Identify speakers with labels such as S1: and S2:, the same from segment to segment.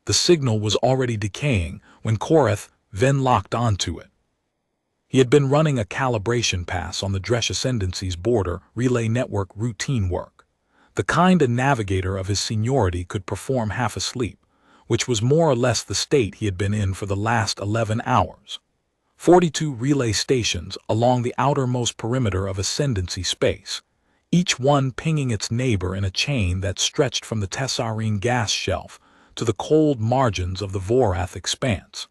S1: The signal was already decaying when Korath then locked onto it. He had been running a calibration pass on the Dresh Ascendancy's border relay network routine work, the kind a navigator of his seniority could perform half asleep, which was more or less the state he had been in for the last 11 hours. 42 relay stations along the outermost perimeter of Ascendancy space, each one pinging its neighbor in a chain that stretched from the Tessarine gas shelf to the cold margins of the Vorath expanse.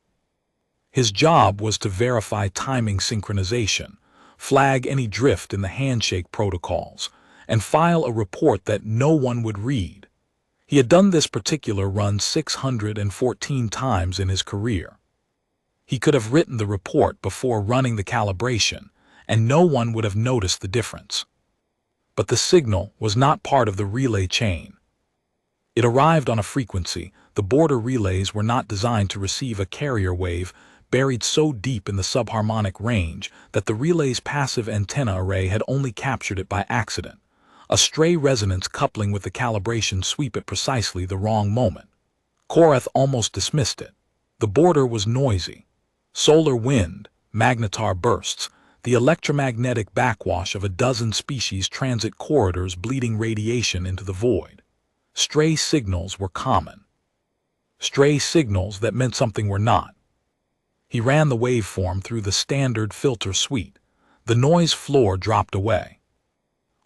S1: His job was to verify timing synchronization, flag any drift in the handshake protocols, and file a report that no one would read. He had done this particular run 614 times in his career. He could have written the report before running the calibration, and no one would have noticed the difference. But the signal was not part of the relay chain. It arrived on a frequency the border relays were not designed to receive, a carrier wave buried so deep in the subharmonic range that the relay's passive antenna array had only captured it by accident, a stray resonance coupling with the calibration sweep at precisely the wrong moment. Korath almost dismissed it. The border was noisy. Solar wind, magnetar bursts, the electromagnetic backwash of a dozen species transit corridors bleeding radiation into the void. Stray signals were common. Stray signals that meant something were not. He ran the waveform through the standard filter suite. The noise floor dropped away.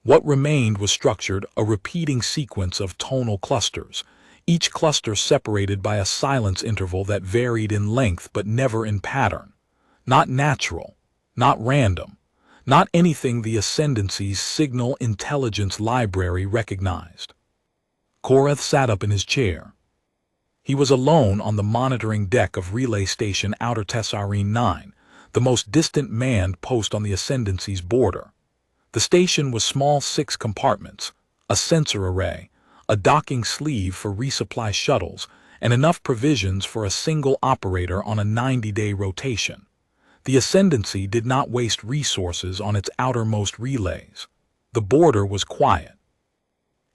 S1: What remained was structured, a repeating sequence of tonal clusters, each cluster separated by a silence interval that varied in length but never in pattern. Not natural, not random, not anything the Ascendancy's signal intelligence library recognized. Korath sat up in his chair. He was alone on the monitoring deck of Relay Station Outer Tessarine 9, the most distant manned post on the Ascendancy's border. The station was small, 6 compartments, a sensor array, a docking sleeve for resupply shuttles, and enough provisions for a single operator on a 90-day rotation. The Ascendancy did not waste resources on its outermost relays. The border was quiet.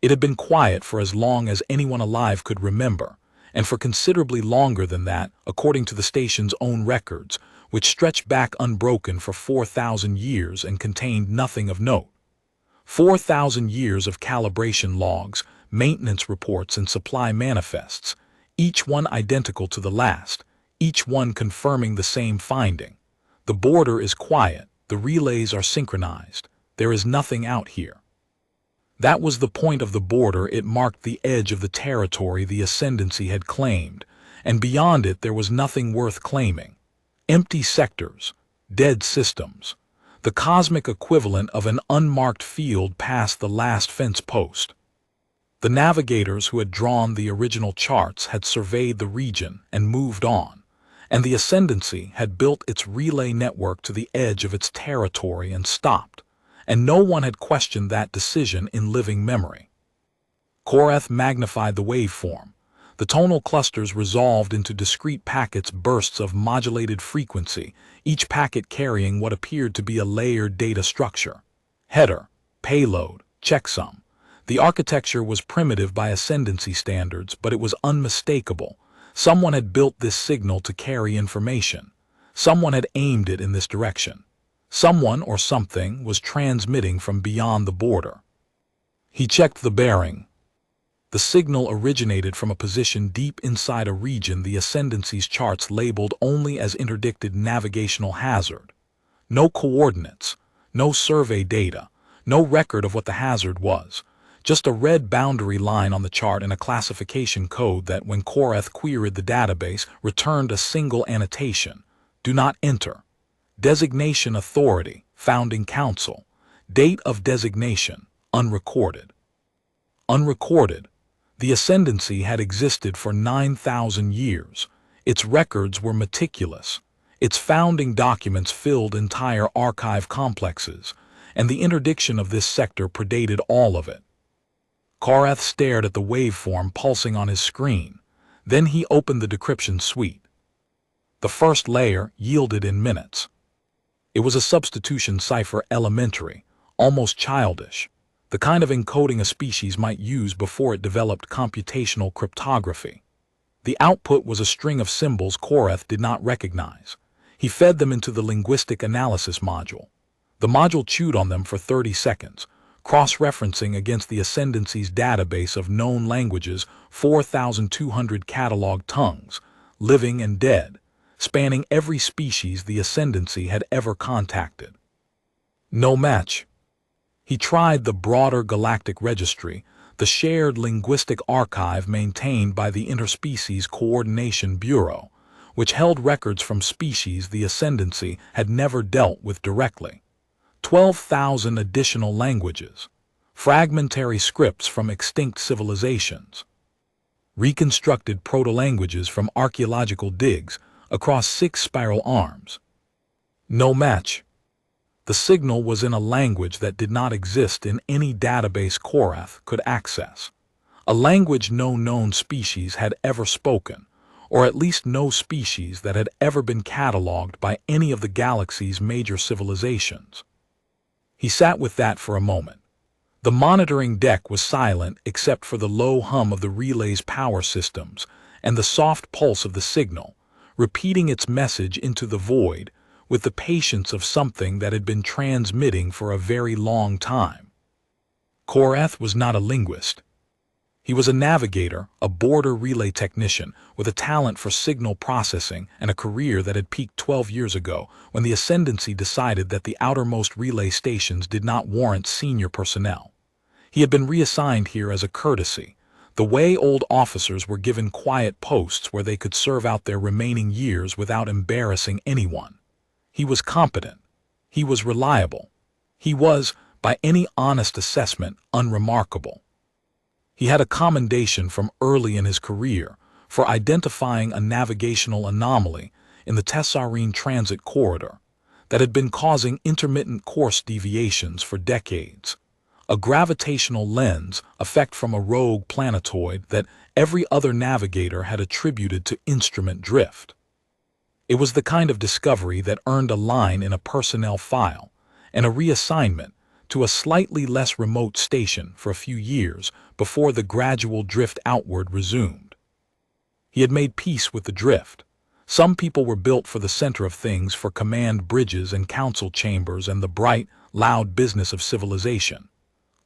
S1: It had been quiet for as long as anyone alive could remember, and for considerably longer than that, according to the station's own records, which stretched back unbroken for 4,000 years and contained nothing of note. 4,000 years of calibration logs, maintenance reports, and supply manifests, each one identical to the last, each one confirming the same finding. The border is quiet, the relays are synchronized, there is nothing out here. That was the point of the border. It marked the edge of the territory the Ascendancy had claimed, and beyond it there was nothing worth claiming. Empty sectors, dead systems, the cosmic equivalent of an unmarked field past the last fence post. The navigators who had drawn the original charts had surveyed the region and moved on, and the Ascendancy had built its relay network to the edge of its territory and stopped, and no one had questioned that decision in living memory. Korath magnified the waveform. The tonal clusters resolved into discrete packets, bursts of modulated frequency, each packet carrying what appeared to be a layered data structure. Header, payload, checksum. The architecture was primitive by Ascendancy standards, but it was unmistakable. Someone had built this signal to carry information. Someone had aimed it in this direction. Someone or something was transmitting from beyond the border. He checked the bearing. The signal originated from a position deep inside a region the Ascendancy's charts labeled only as interdicted navigational hazard. No coordinates, no survey data, no record of what the hazard was. Just a red boundary line on the chart and a classification code that, when Korath queried the database, returned a single annotation: do not enter. Designation authority, founding council. Date of designation, unrecorded. Unrecorded. The Ascendancy had existed for 9,000 years. Its records were meticulous. Its founding documents filled entire archive complexes, and the interdiction of this sector predated all of it. Korath stared at the waveform pulsing on his screen. Then he opened the decryption suite. The first layer yielded in minutes. It was a substitution cipher, elementary, almost childish, the kind of encoding a species might use before it developed computational cryptography. The output was a string of symbols Korath did not recognize. He fed them into the linguistic analysis module. The module chewed on them for 30 seconds, cross-referencing against the Ascendancy's database of known languages, 4,200 cataloged tongues, living and dead, spanning every species the Ascendancy had ever contacted. No match. He tried the broader galactic registry, the shared linguistic archive maintained by the Interspecies Coordination Bureau, which held records from species the Ascendancy had never dealt with directly. 12,000 additional languages, fragmentary scripts from extinct civilizations, reconstructed proto-languages from archaeological digs across 6 spiral arms. No match. The signal was in a language that did not exist in any database Korath could access, a language no known species had ever spoken, or at least no species that had ever been cataloged by any of the galaxy's major civilizations. He sat with that for a moment. The monitoring deck was silent except for the low hum of the relay's power systems and the soft pulse of the signal, repeating its message into the void with the patience of something that had been transmitting for a very long time. Korath was not a linguist. He was a navigator, a border relay technician with a talent for signal processing and a career that had peaked 12 years ago when the Ascendancy decided that the outermost relay stations did not warrant senior personnel. He had been reassigned here as a courtesy, the way old officers were given quiet posts where they could serve out their remaining years without embarrassing anyone. He was competent. He was reliable. He was, by any honest assessment, unremarkable. He had a commendation from early in his career for identifying a navigational anomaly in the Tessarine transit corridor that had been causing intermittent course deviations for decades, a gravitational lens effect from a rogue planetoid that every other navigator had attributed to instrument drift. It was the kind of discovery that earned a line in a personnel file and a reassignment to a slightly less remote station for a few years before the gradual drift outward resumed. He had made peace with the drift. Some people were built for the center of things, for command bridges and council chambers and the bright, loud business of civilization.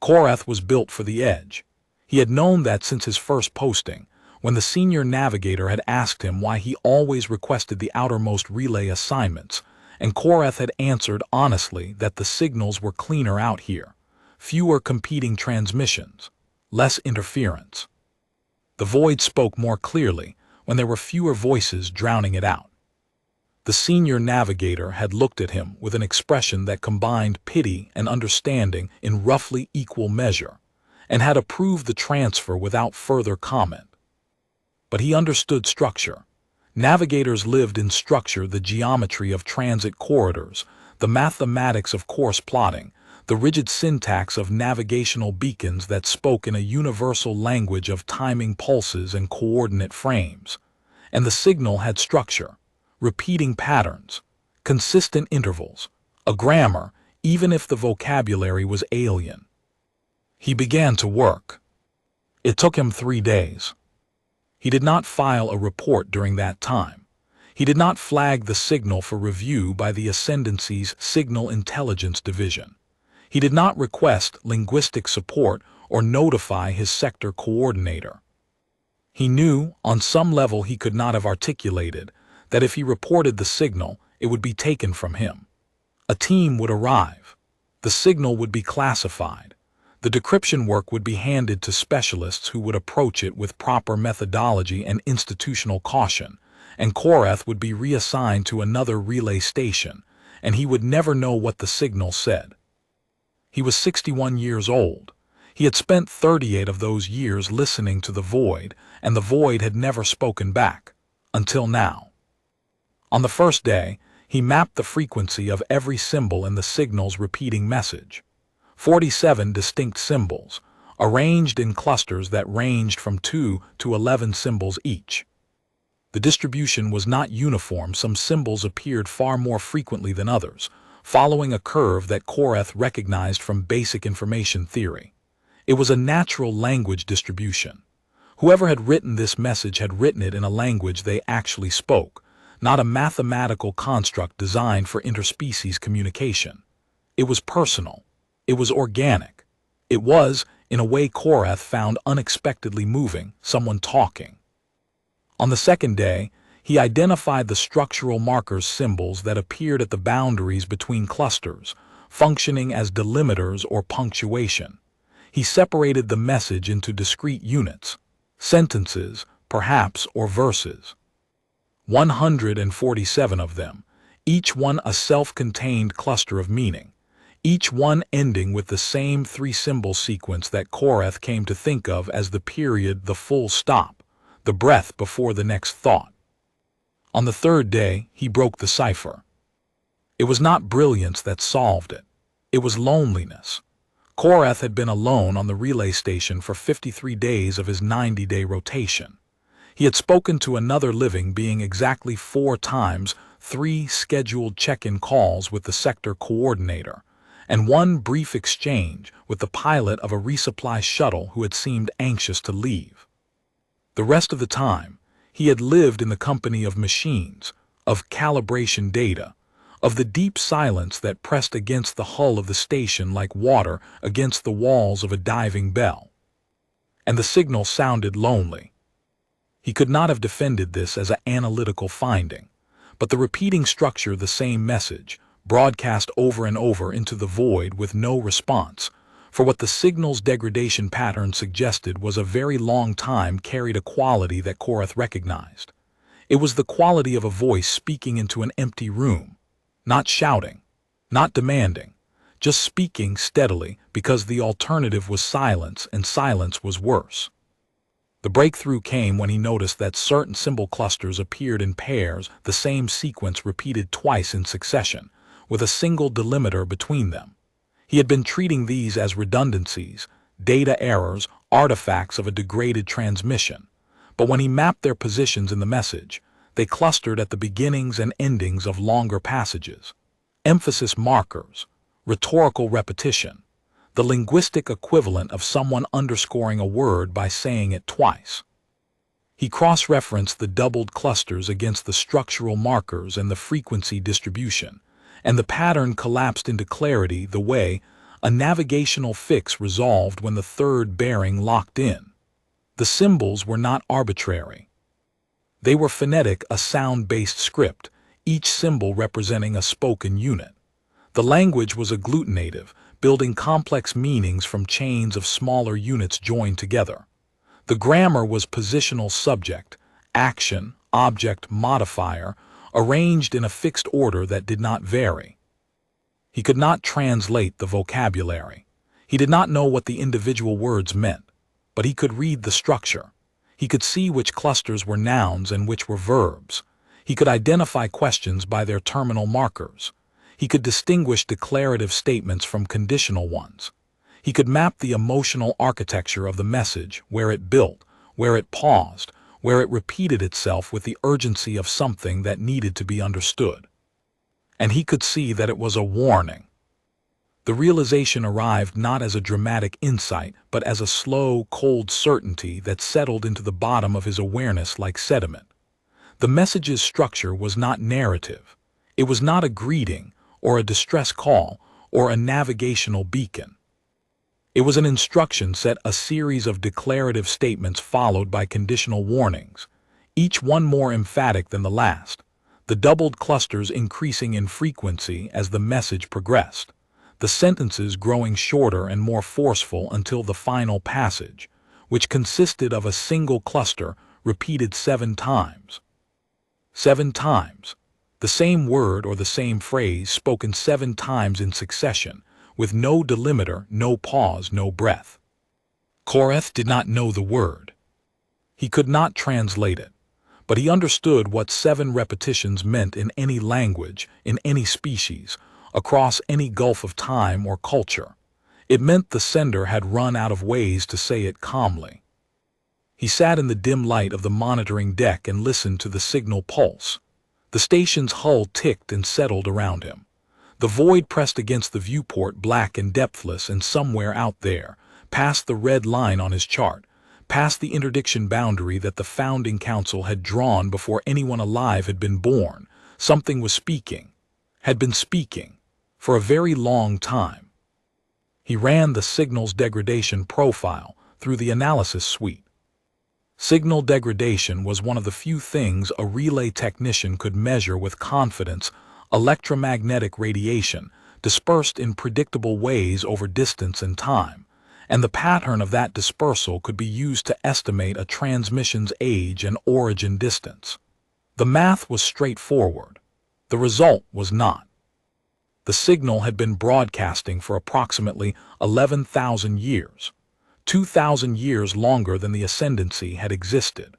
S1: Korath was built for the edge. He had known that since his first posting, when the senior navigator had asked him why he always requested the outermost relay assignments, and Korath had answered honestly that the signals were cleaner out here, fewer competing transmissions, less interference. The void spoke more clearly when there were fewer voices drowning it out. The senior navigator had looked at him with an expression that combined pity and understanding in roughly equal measure, and had approved the transfer without further comment. But he understood structure. Navigators lived in structure, the geometry of transit corridors, the mathematics of course plotting, the rigid syntax of navigational beacons that spoke in a universal language of timing pulses and coordinate frames. And the signal had structure, repeating patterns, consistent intervals, a grammar, even if the vocabulary was alien. He began to work. It took him 3 days. He did not file a report during that time. He did not flag the signal for review by the Ascendancy's Signal Intelligence Division. He did not request linguistic support or notify his sector coordinator. He knew, on some level he could not have articulated, that if he reported the signal, it would be taken from him. A team would arrive. The signal would be classified. The decryption work would be handed to specialists who would approach it with proper methodology and institutional caution, and Korath would be reassigned to another relay station, and he would never know what the signal said. He was 61 years old. He had spent 38 of those years listening to the void, and the void had never spoken back, until now. On the first day, he mapped the frequency of every symbol in the signal's repeating message. 47 distinct symbols, arranged in clusters that ranged from 2 to 11 symbols each. The distribution was not uniform. Some symbols appeared far more frequently than others, following a curve that Korath recognized from basic information theory. It was a natural language distribution. Whoever had written this message had written it in a language they actually spoke, not a mathematical construct designed for interspecies communication. It was personal. It was organic. It was, in a way Korath found unexpectedly moving, someone talking. On the second day, he identified the structural markers symbols that appeared at the boundaries between clusters, functioning as delimiters or punctuation. He separated the message into discrete units, sentences, perhaps, or verses. 147 of them, each one a self-contained cluster of meaning, each one ending with the same three-symbol sequence that Korath came to think of as the period, the full stop, the breath before the next thought. On the third day, he broke the cipher. It was not brilliance that solved it. It was loneliness. Korath had been alone on the relay station for 53 days of his 90-day rotation. He had spoken to another living being exactly 4 times, 3 scheduled check-in calls with the sector coordinator, and 1 brief exchange with the pilot of a resupply shuttle who had seemed anxious to leave. The rest of the time, he had lived in the company of machines, of calibration data, of the deep silence that pressed against the hull of the station like water against the walls of a diving bell. And the signal sounded lonely. He could not have defended this as an analytical finding, but the repeating structure the same message, broadcast over and over into the void with no response, for what the signal's degradation pattern suggested was a very long time carried a quality that Korath recognized. It was the quality of a voice speaking into an empty room, not shouting, not demanding, just speaking steadily because the alternative was silence and silence was worse. The breakthrough came when he noticed that certain symbol clusters appeared in pairs, the same sequence repeated twice in succession, with a single delimiter between them. He had been treating these as redundancies, data errors, artifacts of a degraded transmission, but when he mapped their positions in the message, they clustered at the beginnings and endings of longer passages. Emphasis markers, rhetorical repetition, the linguistic equivalent of someone underscoring a word by saying it twice. He cross-referenced the doubled clusters against the structural markers and the frequency distribution, and the pattern collapsed into clarity the way a navigational fix resolved when the third bearing locked in. The symbols were not arbitrary. They were phonetic, a sound-based script, each symbol representing a spoken unit. The language was agglutinative, building complex meanings from chains of smaller units joined together. The grammar was positional subject, action, object, modifier, arranged in a fixed order that did not vary. He could not translate the vocabulary. He did not know what the individual words meant, but he could read the structure. He could see which clusters were nouns and which were verbs. He could identify questions by their terminal markers. He could distinguish declarative statements from conditional ones. He could map the emotional architecture of the message, where it built, where it paused, where it repeated itself with the urgency of something that needed to be understood. And he could see that it was a warning. The realization arrived not as a dramatic insight, but as a slow, cold certainty that settled into the bottom of his awareness like sediment. The message's structure was not narrative. It was not a greeting, or a distress call, or a navigational beacon. It was an instruction set, a series of declarative statements followed by conditional warnings, each one more emphatic than the last, the doubled clusters increasing in frequency as the message progressed, the sentences growing shorter and more forceful until the final passage, which consisted of a single cluster repeated 7 times. 7 times. The same word or the same phrase spoken 7 times in succession, with no delimiter, no pause, no breath. Korath did not know the word. He could not translate it, but he understood what 7 repetitions meant in any language, in any species, across any gulf of time or culture. It meant the sender had run out of ways to say it calmly. He sat in the dim light of the monitoring deck and listened to the signal pulse. The station's hull ticked and settled around him. The void pressed against the viewport, black and depthless, and somewhere out there, past the red line on his chart, past the interdiction boundary that the founding council had drawn before anyone alive had been born. Something was speaking, had been speaking, for a very long time. He ran the signal's degradation profile through the analysis suite. Signal degradation was one of the few things a relay technician could measure with confidence. Electromagnetic radiation dispersed in predictable ways over distance and time, and the pattern of that dispersal could be used to estimate a transmission's age and origin distance. The math was straightforward. The result was not. The signal had been broadcasting for approximately 11,000 years, 2,000 years longer than the ascendancy had existed.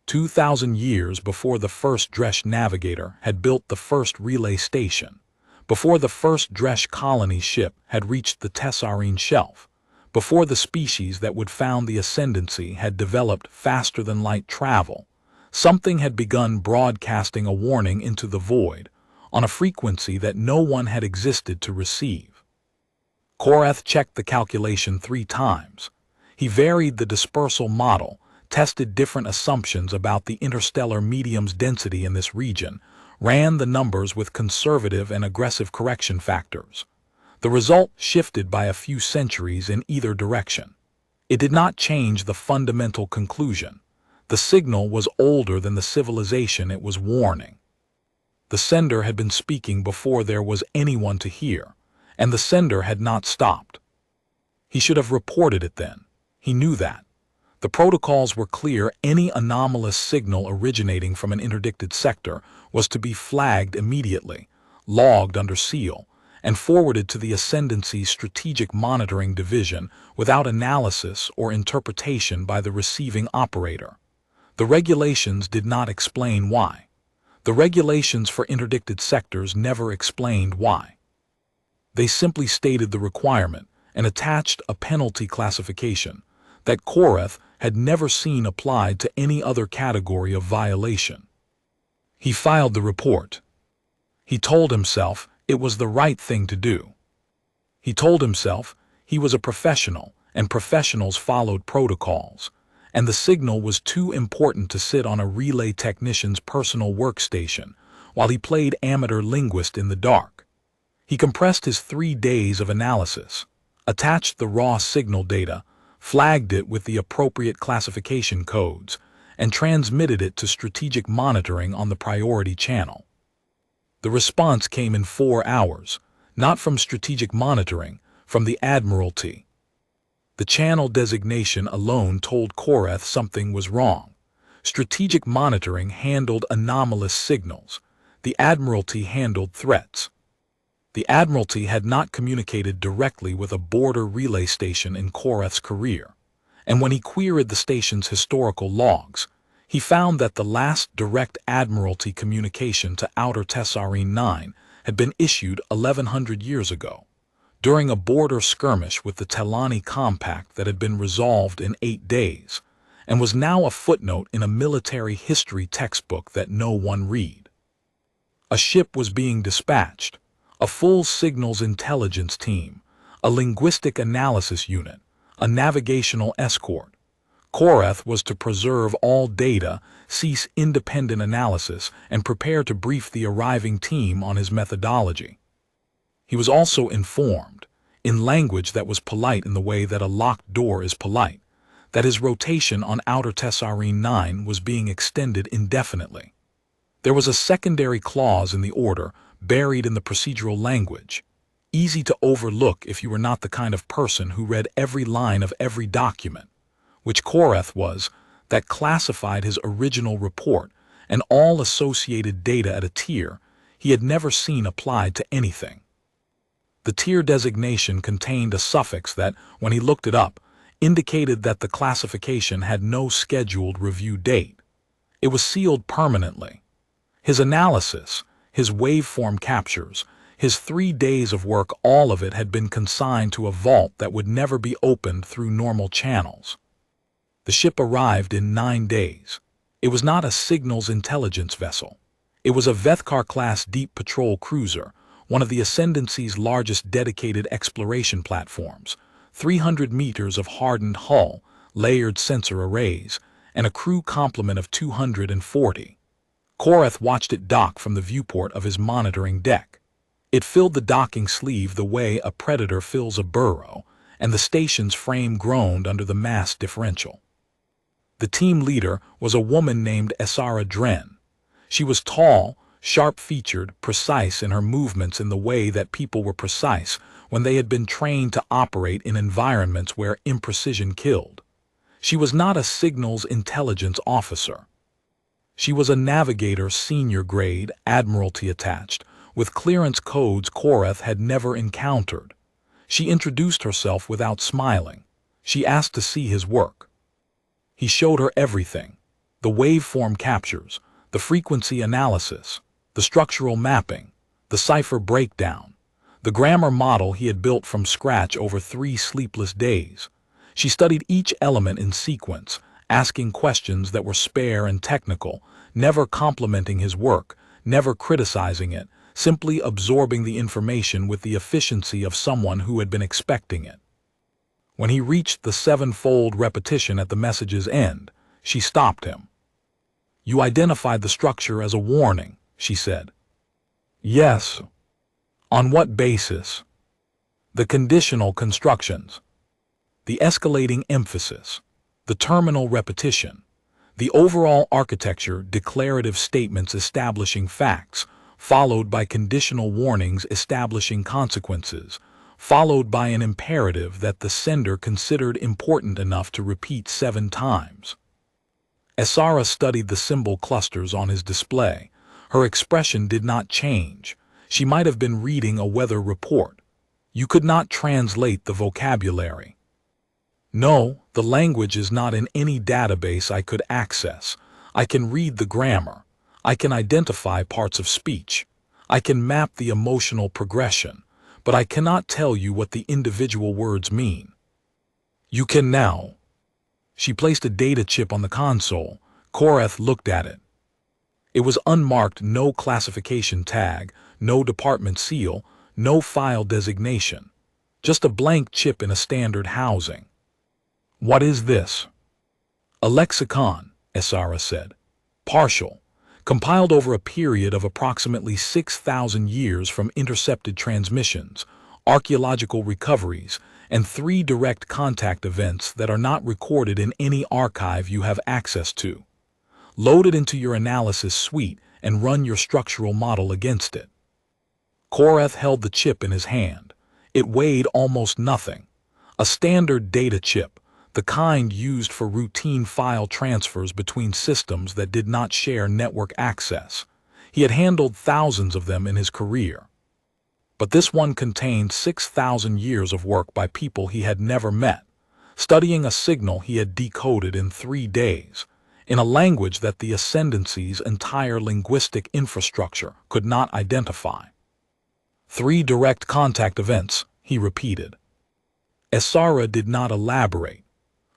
S1: 2,000 years before the first Dresch navigator had built the first relay station, before the first Dresch colony ship had reached the Tessarine shelf, before the species that would found the ascendancy had developed faster-than-light travel, something had begun broadcasting a warning into the void on a frequency that no one had existed to receive. Korath checked the calculation 3 times. He varied the dispersal model, tested different assumptions about the interstellar medium's density in this region, ran the numbers with conservative and aggressive correction factors. The result shifted by a few centuries in either direction. It did not change the fundamental conclusion. The signal was older than the civilization it was warning. The sender had been speaking before there was anyone to hear, and the sender had not stopped. He should have reported it then. He knew that. The protocols were clear. Any anomalous signal originating from an interdicted sector was to be flagged immediately, logged under seal, and forwarded to the Ascendancy's Strategic Monitoring Division without analysis or interpretation by the receiving operator. The regulations did not explain why. The regulations for interdicted sectors never explained why. They simply stated the requirement and attached a penalty classification that Korath had never seen applied to any other category of violation. He filed the report. He told himself it was the right thing to do. He told himself he was a professional and professionals followed protocols, and the signal was too important to sit on a relay technician's personal workstation while he played amateur linguist in the dark. He compressed his 3 days of analysis, attached the raw signal data, flagged it with the appropriate classification codes, and transmitted it to strategic monitoring on the priority channel. The response came in 4 hours, not from strategic monitoring, from the Admiralty. The channel designation alone told Korath something was wrong. Strategic monitoring handled anomalous signals. The Admiralty handled threats. The Admiralty had not communicated directly with a border relay station in Korath's career, and when he queried the station's historical logs, he found that the last direct Admiralty communication to Outer Tessarine 9 had been issued 1100 years ago, during a border skirmish with the Telani Compact that had been resolved in 8 days, and was now a footnote in a military history textbook that no one read. A ship was being dispatched, a full signals intelligence team, a linguistic analysis unit, a navigational escort. Korath was to preserve all data, cease independent analysis, and prepare to brief the arriving team on his methodology. He was also informed, in language that was polite in the way that a locked door is polite, that his rotation on Outer Tessarine 9 was being extended indefinitely. There was a secondary clause in the order, buried in the procedural language, easy to overlook if you were not the kind of person who read every line of every document, which Korath was, that classified his original report and all associated data at a tier he had never seen applied to anything. The tier designation contained a suffix that, when he looked it up, indicated that the classification had no scheduled review date. It was sealed permanently. His analysis, his waveform captures, his 3 days of work, all of it had been consigned to a vault that would never be opened through normal channels. The ship arrived in 9 days. It was not a signals intelligence vessel. It was a Vethkar-class deep patrol cruiser, one of the Ascendancy's largest dedicated exploration platforms, 300 meters of hardened hull, layered sensor arrays, and a crew complement of 240. Korath watched it dock from the viewport of his monitoring deck. It filled the docking sleeve the way a predator fills a burrow, and the station's frame groaned under the mass differential. The team leader was a woman named Esara Dren. She was tall, sharp-featured, precise in her movements in the way that people were precise when they had been trained to operate in environments where imprecision killed. She was not a signals intelligence officer. She was a navigator senior grade, admiralty attached, with clearance codes Korath had never encountered. She introduced herself without smiling. She asked to see his work. He showed her everything: the waveform captures, the frequency analysis, the structural mapping, the cipher breakdown, the grammar model he had built from scratch over 3 sleepless days. She studied each element in sequence, asking questions that were spare and technical, never complimenting his work, never criticizing it, simply absorbing the information with the efficiency of someone who had been expecting it. When he reached the 7-fold repetition at the message's end, she stopped him. "You identified the structure as a warning," she said. "Yes." "On what basis?" "The conditional constructions, the escalating emphasis, the terminal repetition, the overall architecture, declarative statements establishing facts, followed by conditional warnings establishing consequences, followed by an imperative that the sender considered important enough to repeat 7 times. Esara studied the symbol clusters on his display. Her expression did not change. She might have been reading a weather report. You could not translate the vocabulary. "No, the language is not in any database I could access. I can read the grammar. I can identify parts of speech. I can map the emotional progression, but I cannot tell you what the individual words mean." "You can now." She placed a data chip on the console. Korath looked at it. It was unmarked, no classification tag, no department seal, no file designation. Just a blank chip in a standard housing. "What is this?" "A lexicon," Esara said. "Partial. Compiled over a period of approximately 6,000 years from intercepted transmissions, archaeological recoveries, and 3 direct contact events that are not recorded in any archive you have access to. Load it into your analysis suite and run your structural model against it." Korath held the chip in his hand. It weighed almost nothing. A standard data chip, the kind used for routine file transfers between systems that did not share network access. He had handled thousands of them in his career. But this one contained 6,000 years of work by people he had never met, studying a signal he had decoded in 3 days, in a language that the Ascendancy's entire linguistic infrastructure could not identify. 3 direct contact events, he repeated. Esara did not elaborate.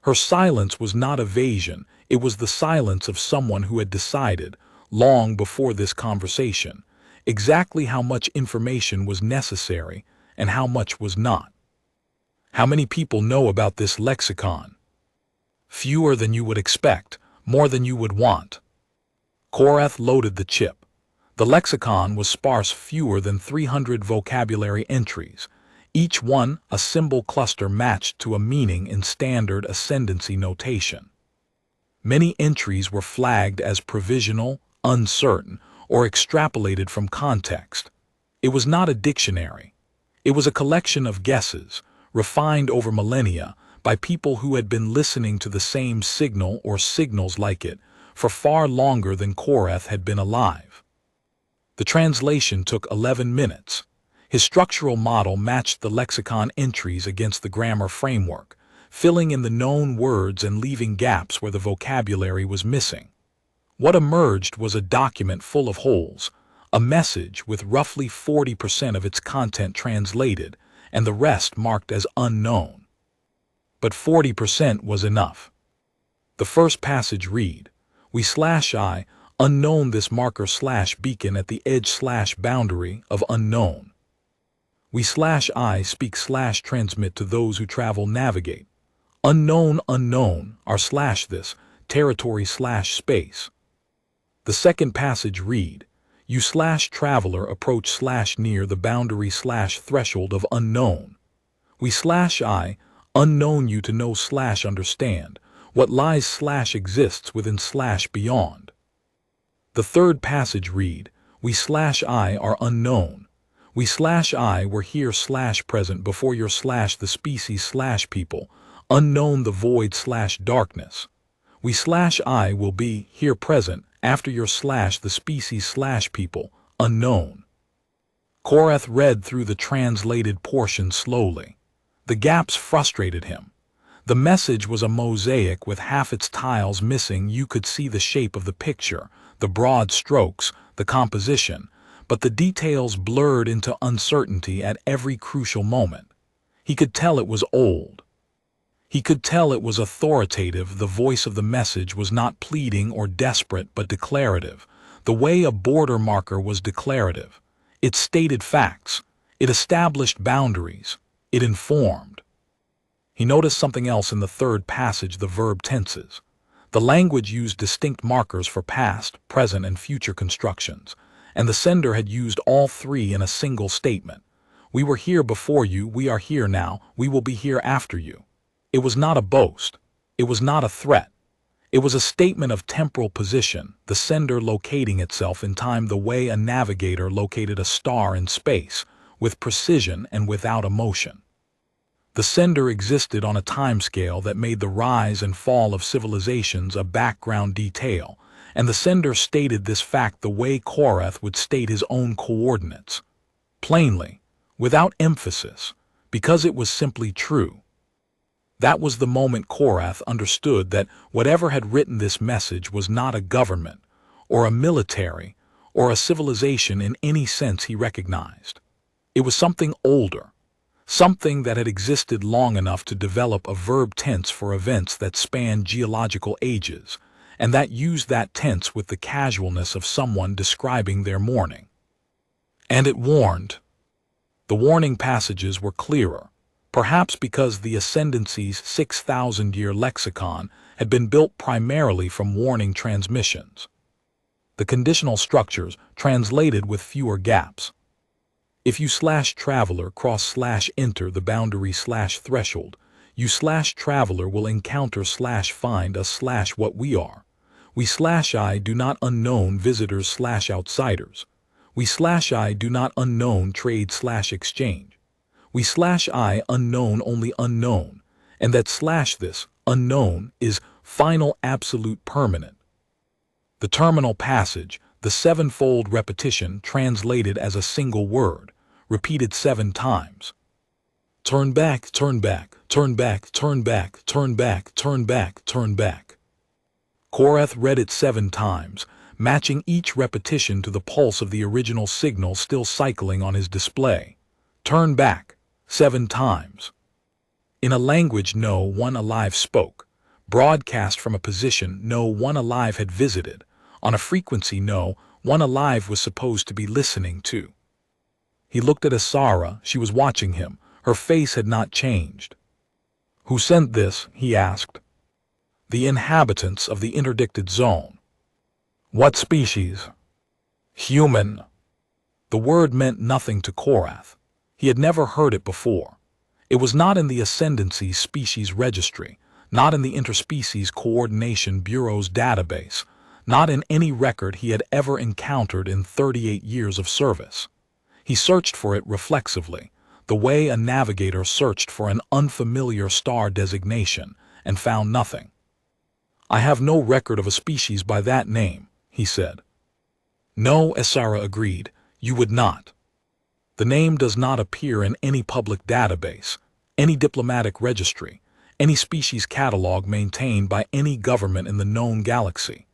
S1: Her silence was not evasion, it was the silence of someone who had decided, long before this conversation, exactly how much information was necessary and how much was not. "How many people know about this lexicon?" "Fewer than you would expect, more than you would want." Korath loaded the chip. The lexicon was sparse, fewer than 300 vocabulary entries, each one a symbol cluster matched to a meaning in standard ascendancy notation. Many entries were flagged as provisional, uncertain, or extrapolated from context. It was not a dictionary. It was a collection of guesses, refined over millennia by people who had been listening to the same signal or signals like it for far longer than Korath had been alive. The translation took 11 minutes. His structural model matched the lexicon entries against the grammar framework, filling in the known words and leaving gaps where the vocabulary was missing. What emerged was a document full of holes, a message with roughly 40% of its content translated and the rest marked as unknown. But 40% was enough. The first passage read, "We/I unknown this marker/beacon at the edge/boundary of unknown. We/I speak/transmit to those who travel navigate. Unknown, unknown, r/this, territory/space. The second passage read, you/traveler approach/near the boundary/threshold of unknown. We/I, unknown you to know/understand, what lies/exists within/beyond. The third passage read, we/I are unknown. We/I were here/present before your/the species/people, unknown the void/darkness. We/I will be here present after your/the species/people, unknown. Korath read through the translated portion slowly. The gaps frustrated him. The message was a mosaic with half its tiles missing. You could see the shape of the picture, the broad strokes, the composition, but the details blurred into uncertainty at every crucial moment. He could tell it was old. He could tell it was authoritative. The voice of the message was not pleading or desperate but declarative, the way a border marker was declarative. It stated facts. It established boundaries. It informed. He noticed something else in the third passage, the verb tenses. The language used distinct markers for past, present, and future constructions, and the sender had used all three in a single statement. We were here before you, we are here now, we will be here after you. It was not a boast. It was not a threat. It was a statement of temporal position, the sender locating itself in time the way a navigator located a star in space, with precision and without emotion. The sender existed on a timescale that made the rise and fall of civilizations a background detail, and the sender stated this fact the way Korath would state his own coordinates. Plainly, without emphasis, because it was simply true. That was the moment Korath understood that whatever had written this message was not a government, or a military, or a civilization in any sense he recognized. It was something older, something that had existed long enough to develop a verb tense for events that spanned geological ages, and that used that tense with the casualness of someone describing their morning. And it warned. The warning passages were clearer, perhaps because the Ascendancy's 6,000-year lexicon had been built primarily from warning transmissions. The conditional structures translated with fewer gaps. If you/traveler cross/enter the boundary/threshold, you/traveler will encounter/find us/what we are. We/I do not unknown visitors/outsiders. We/I do not unknown trade/exchange. We/I unknown only unknown, and that/this unknown is final absolute permanent. The terminal passage, the sevenfold repetition translated as a single word, repeated 7 times. Turn back, turn back, turn back, turn back, turn back, turn back, turn back. Korath read it 7 times, matching each repetition to the pulse of the original signal still cycling on his display. Turn back. 7 times. In a language no one alive spoke, broadcast from a position no one alive had visited, on a frequency no one alive was supposed to be listening to. He looked at Asara, she was watching him, her face had not changed. Who sent this? He asked. The inhabitants of the interdicted zone. What species? Human. The word meant nothing to Korath. He had never heard it before. It was not in the Ascendancy's species registry, not in the Interspecies Coordination Bureau's database, not in any record he had ever encountered in 38 years of service. He searched for it reflexively, the way a navigator searched for an unfamiliar star designation, and found nothing. I have no record of a species by that name, he said. No, Asara agreed, you would not. The name does not appear in any public database, any diplomatic registry, any species catalog maintained by any government in the known galaxy.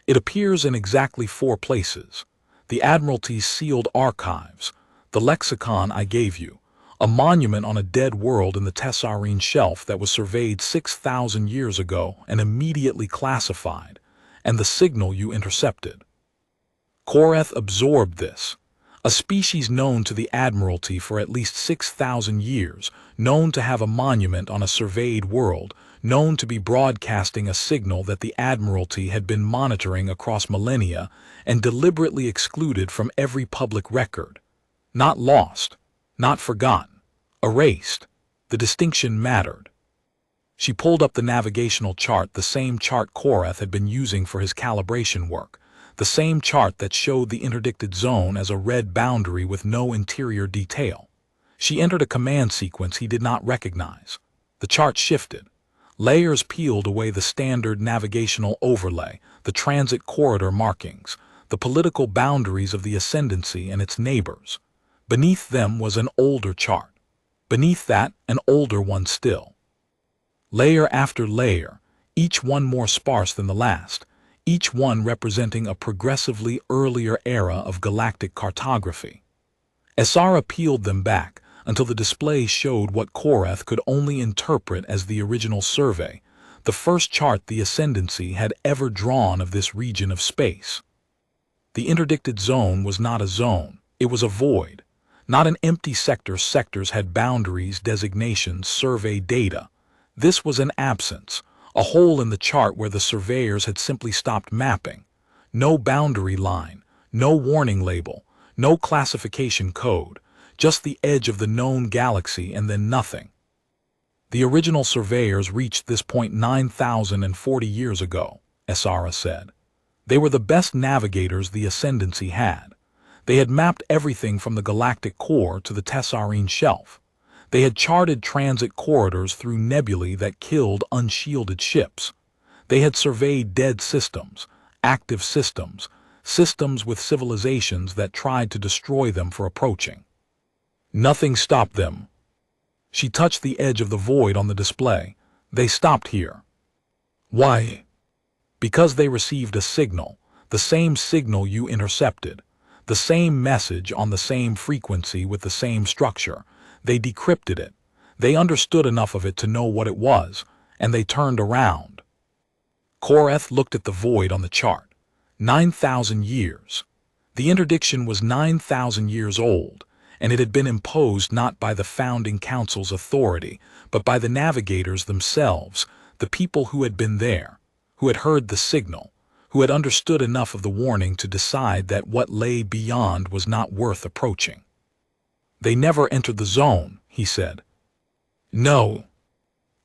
S1: It appears in exactly 4 places: the Admiralty's sealed archives, the lexicon I gave you, a monument on a dead world in the Tessarine Shelf that was surveyed 6,000 years ago and immediately classified, and the signal you intercepted. Korath absorbed this. A species known to the Admiralty for at least 6,000 years, known to have a monument on a surveyed world, known to be broadcasting a signal that the Admiralty had been monitoring across millennia and deliberately excluded from every public record. Not lost, not forgotten, erased. The distinction mattered. She pulled up the navigational chart, the same chart Korath had been using for his calibration work, the same chart that showed the interdicted zone as a red boundary with no interior detail. She entered a command sequence he did not recognize. The chart shifted. Layers peeled away the standard navigational overlay, the transit corridor markings, the political boundaries of the ascendancy and its neighbors. Beneath them was an older chart. Beneath that, an older one still. Layer after layer, each one more sparse than the last, each one representing a progressively earlier era of galactic cartography. Esara peeled them back until the display showed what Korath could only interpret as the original survey, the first chart the Ascendancy had ever drawn of this region of space. The interdicted zone was not a zone, it was a void. Not an empty sector. Sectors had boundaries, designations, survey data. This was an absence, a hole in the chart where the surveyors had simply stopped mapping. No boundary line, no warning label, no classification code, just the edge of the known galaxy and then nothing. The original surveyors reached this point 9,040 years ago, Esara said. They were the best navigators the Ascendancy had. They had mapped everything from the galactic core to the Tessarine shelf. They had charted transit corridors through nebulae that killed unshielded ships. They had surveyed dead systems, active systems, systems with civilizations that tried to destroy them for approaching. Nothing stopped them. She touched the edge of the void on the display. They stopped here. Why? Because they received a signal, the same signal you intercepted, the same message on the same frequency with the same structure. They decrypted it. They understood enough of it to know what it was, and they turned around. Korath looked at the void on the chart. 9,000 years. The interdiction was 9,000 years old, and it had been imposed not by the founding council's authority, but by the navigators themselves, the people who had been there, who had heard the signal, who had understood enough of the warning to decide that what lay beyond was not worth approaching. They never entered the zone, he said. No.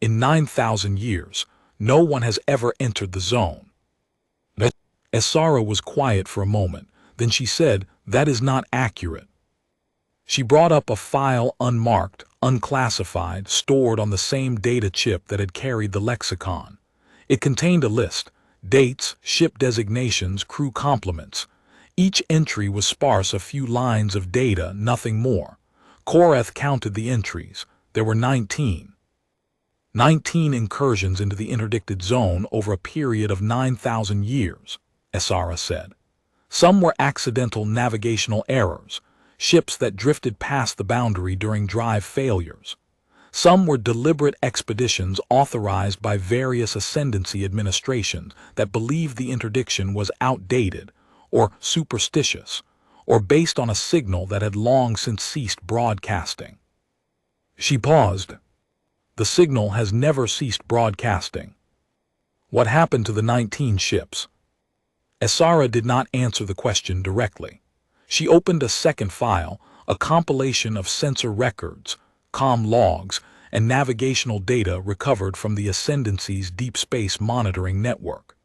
S1: In 9,000 years, no one has ever entered the zone. Esara was quiet for a moment, then she said, that is not accurate. She brought up a file unmarked, unclassified, stored on the same data chip that had carried the lexicon. It contained a list, dates, ship designations, crew complements. Each entry was sparse, a few lines of data, nothing more. Korath counted the entries. There were 19. 19 incursions into the interdicted zone over a period of 9,000 years, Esara said. Some were accidental navigational errors, ships that drifted past the boundary during drive failures. Some were deliberate expeditions authorized by various Ascendancy administrations that believed the interdiction was outdated or superstitious, or based on a signal that had long since ceased broadcasting. She paused. The signal has never ceased broadcasting. What happened to the 19 ships? Esara did not answer the question directly. She opened a second file, a compilation of sensor records, comm logs, and navigational data recovered from the Ascendancy's deep space monitoring network.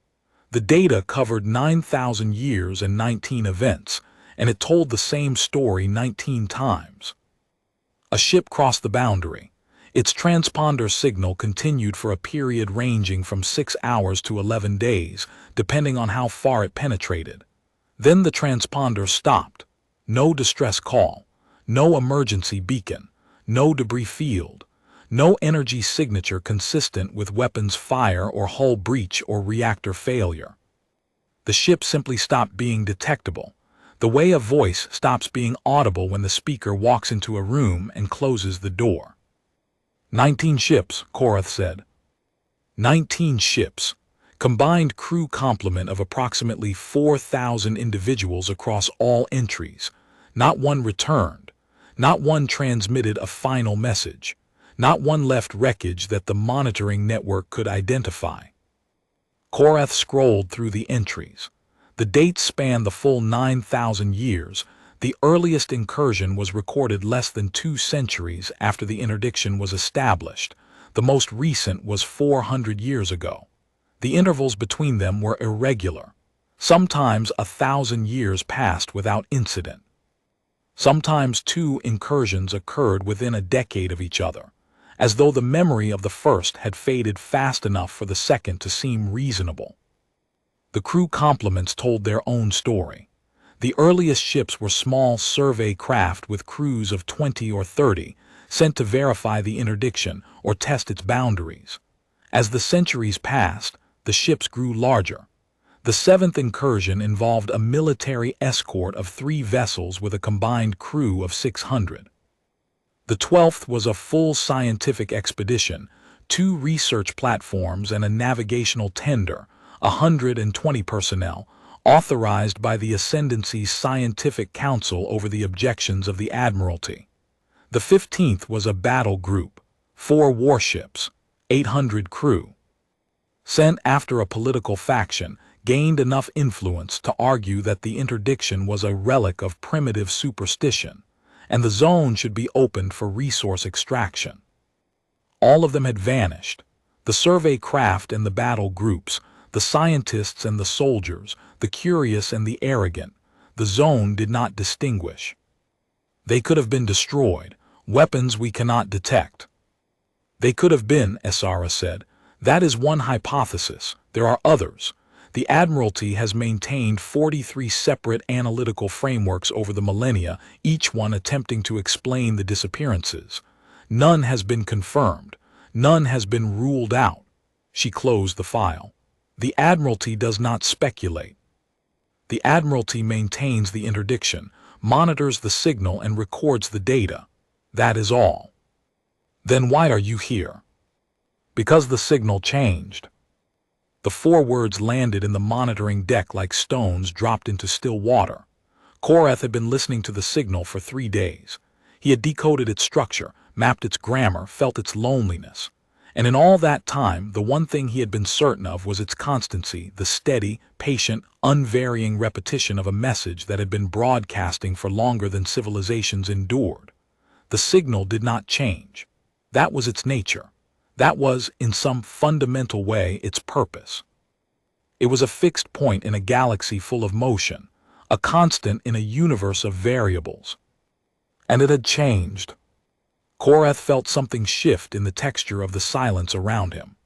S1: The data covered 9,000 years and 19 events, and it told the same story 19 times. A ship crossed the boundary. Its transponder signal continued for a period ranging from 6 hours to 11 days, depending on how far it penetrated. Then the transponder stopped. No distress call, no emergency beacon, no debris field, no energy signature consistent with weapons fire or hull breach or reactor failure. The ship simply stopped being detectable, the way a voice stops being audible when the speaker walks into a room and closes the door. 19 ships, Korath said. 19 ships. Combined crew complement of approximately 4,000 individuals across all entries. Not one returned. Not one transmitted a final message. Not one left wreckage that the monitoring network could identify. Korath scrolled through the entries. The dates spanned the full 9,000 years. The earliest incursion was recorded less than 2 centuries after the interdiction was established. The most recent was 400 years ago. The intervals between them were irregular. Sometimes 1,000 years passed without incident. Sometimes 2 incursions occurred within a decade of each other, as though the memory of the first had faded fast enough for the second to seem reasonable. The crew complements told their own story. The earliest ships were small survey craft with crews of 20 or 30, sent to verify the interdiction or test its boundaries. As the centuries passed, the ships grew larger. The 7th incursion involved a military escort of 3 vessels with a combined crew of 600. The 12th was a full scientific expedition, 2 research platforms and a navigational tender, 120 personnel, authorized by the Ascendancy's Scientific Council over the objections of the Admiralty. The 15th was a battle group, 4 warships, 800 crew. Sent after a political faction gained enough influence to argue that the interdiction was a relic of primitive superstition, and the zone should be opened for resource extraction. All of them had vanished. The survey craft and the battle groups, the scientists and the soldiers, the curious and the arrogant. The zone did not distinguish. They could have been destroyed, weapons we cannot detect. They could have been, Esara said. That is one hypothesis. There are others. The Admiralty has maintained 43 separate analytical frameworks over the millennia, each one attempting to explain the disappearances. None has been confirmed. None has been ruled out. She closed the file. The Admiralty does not speculate. The Admiralty maintains the interdiction, monitors the signal and records the data. That is all. Then why are you here? Because the signal changed. The 4 words landed in the monitoring deck like stones dropped into still water. Korath had been listening to the signal for 3 days. He had decoded its structure, mapped its grammar, felt its loneliness. And in all that time, the one thing he had been certain of was its constancy, the steady, patient, unvarying repetition of a message that had been broadcasting for longer than civilizations endured. The signal did not change. That was its nature. That was, in some fundamental way, its purpose. It was a fixed point in a galaxy full of motion, a constant in a universe of variables. And it had changed. Korath felt something shift in the texture of the silence around him.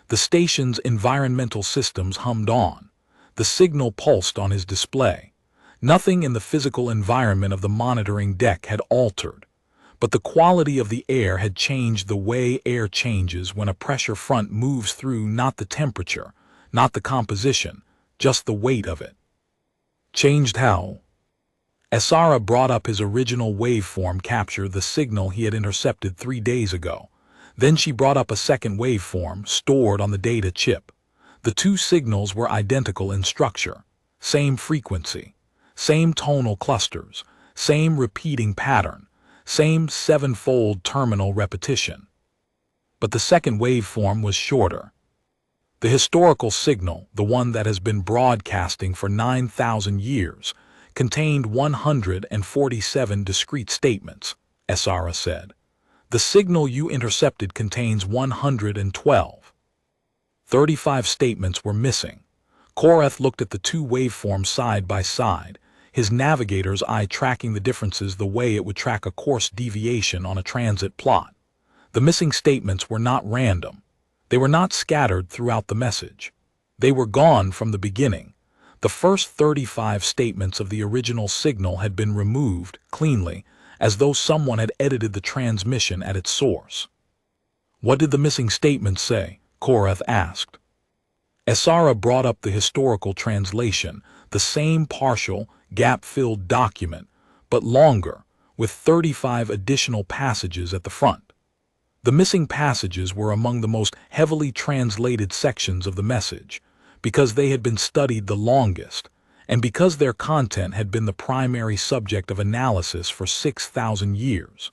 S1: The station's environmental systems hummed on. The signal pulsed on his display. Nothing in the physical environment of the monitoring deck had altered. But the quality of the air had changed the way air changes when a pressure front moves through, not the temperature, not the composition, just the weight of it. Changed how? Esara brought up his original waveform capture, the signal he had intercepted 3 days ago. Then she brought up a second waveform stored on the data chip. The 2 signals were identical in structure, same frequency, same tonal clusters, same repeating pattern, same 7-fold terminal repetition. But the second waveform was shorter. The historical signal, the one that has been broadcasting for 9,000 years, contained 147 discrete statements, Esara said. The signal you intercepted contains 112. 35 statements were missing. Korath looked at the 2 waveforms side by side, his navigator's eye tracking the differences the way it would track a course deviation on a transit plot. The missing statements were not random. They were not scattered throughout the message. They were gone from the beginning. The first 35 statements of the original signal had been removed cleanly, as though someone had edited the transmission at its source. What did the missing statements say? Korath asked. Esara brought up the historical translation, the same partial, gap-filled document, but longer, with 35 additional passages at the front. The missing passages were among the most heavily translated sections of the message, because they had been studied the longest, and because their content had been the primary subject of analysis for 6,000 years.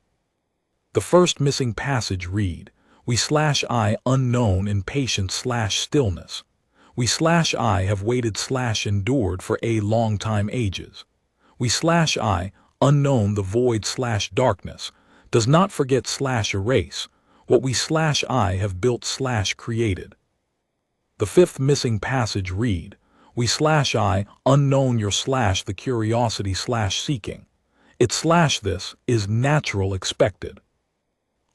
S1: The first missing passage read, "We/I unknown in patience/stillness. We/I have waited/endured for a long time ages. We/I unknown the void/darkness does not forget/erase what we/I have built/created." The fifth missing passage read, "We/I unknown your/the curiosity/seeking. It/this is natural expected.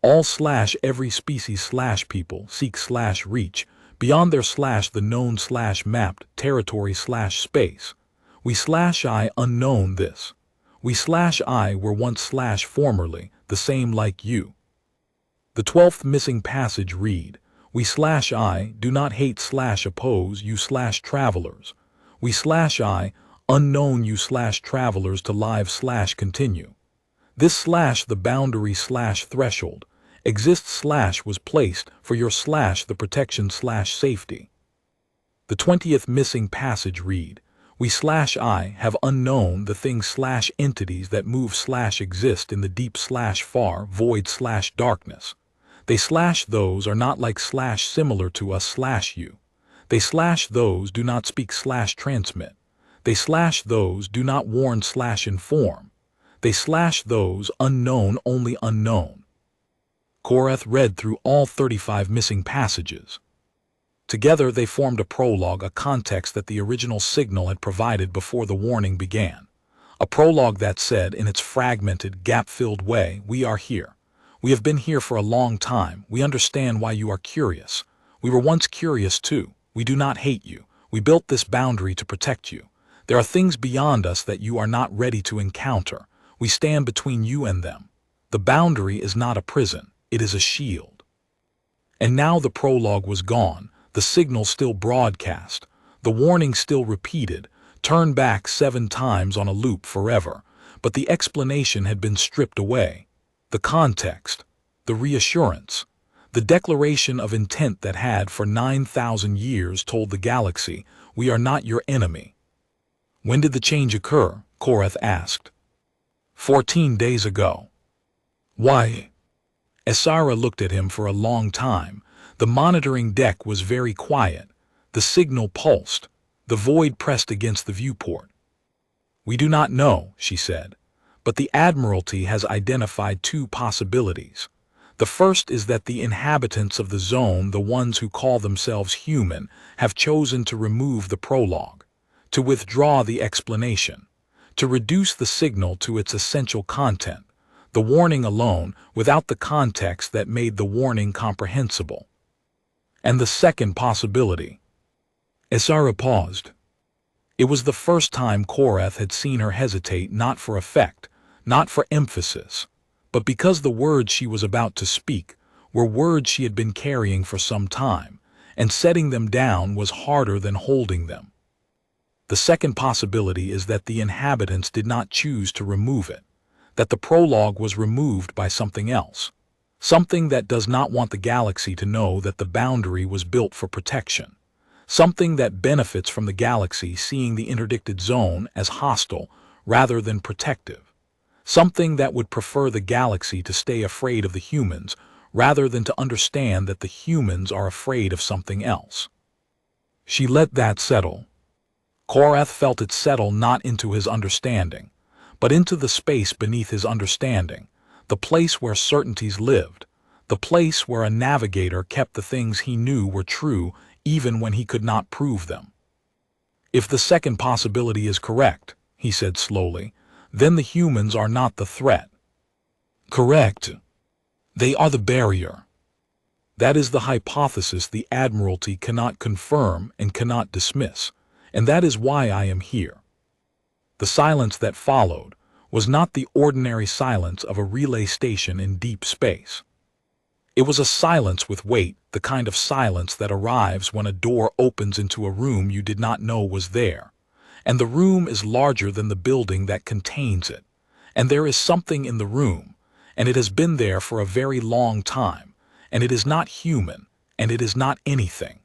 S1: All/every species/people seek/reach beyond their/the known/mapped territory/space. We/I unknown this. We/I were once/formerly the same like you." The 12th missing passage read, "We/I do not hate/oppose you/travelers. We/I unknown you/travelers to live/continue. This/the boundary/threshold exists/was placed for your/the protection/safety." The 20th missing passage read, "We/I have unknown the things/entities that move/exist in the deep/far void/darkness. They/those are not like/similar to us/you. They/those do not speak/transmit. They/those do not warn/inform. They/those unknown only unknown." Korath read through all 35 missing passages. Together they formed a prologue, a context that the original signal had provided before the warning began. A prologue that said, in its fragmented, gap-filled way, "We are here. We have been here for a long time. We understand why you are curious. We were once curious too. We do not hate you. We built this boundary to protect you. There are things beyond us that you are not ready to encounter. We stand between you and them. The boundary is not a prison. It is a shield." And now the prologue was gone, the signal still broadcast, the warning still repeated, turned back 7 times on a loop forever, but the explanation had been stripped away. The context, the reassurance, the declaration of intent that had for 9,000 years told the galaxy, "We are not your enemy." "When did the change occur?" Korath asked. 14 days ago." "Why?" Esara looked at him for a long time. The monitoring deck was very quiet. The signal pulsed. The void pressed against the viewport. "We do not know," she said. "But the Admiralty has identified 2 possibilities. The first is that the inhabitants of the zone, the ones who call themselves human, have chosen to remove the prologue, to withdraw the explanation, to reduce the signal to its essential content, the warning alone, without the context that made the warning comprehensible. And the second possibility." Esara paused. It was the first time Korath had seen her hesitate, not for effect, not for emphasis, but because the words she was about to speak were words she had been carrying for some time, and setting them down was harder than holding them. "The second possibility is that the inhabitants did not choose to remove it, that the prologue was removed by something else, something that does not want the galaxy to know that the boundary was built for protection, something that benefits from the galaxy seeing the interdicted zone as hostile rather than protective, something that would prefer the galaxy to stay afraid of the humans rather than to understand that the humans are afraid of something else." She let that settle. Korath felt it settle not into his understanding, but into the space beneath his understanding, the place where certainties lived, the place where a navigator kept the things he knew were true even when he could not prove them. "If the second possibility is correct," he said slowly, "then the humans are not the threat." "Correct. They are the barrier. That is the hypothesis the Admiralty cannot confirm and cannot dismiss, and that is why I am here." The silence that followed was not the ordinary silence of a relay station in deep space. It was a silence with weight, the kind of silence that arrives when a door opens into a room you did not know was there, and the room is larger than the building that contains it, and there is something in the room, and it has been there for a very long time, and it is not human, and it is not anything.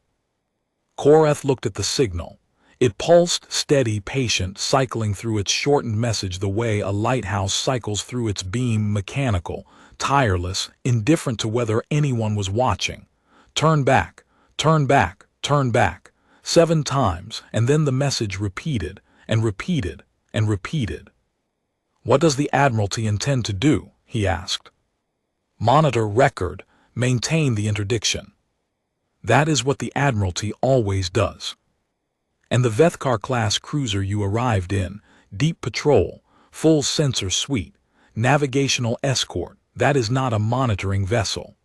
S1: Korath looked at the signal. It pulsed, steady, patient, cycling through its shortened message the way a lighthouse cycles through its beam, mechanical, tireless, indifferent to whether anyone was watching. Turn back, turn back, turn back, 7 times, and then the message repeated, and repeated, and repeated. "What does the Admiralty intend to do?" he asked. "Monitor, record, maintain the interdiction." That is what the Admiralty always does. And the Vethkar-class cruiser you arrived in, deep patrol, full sensor suite, navigational escort, that is not a monitoring vessel.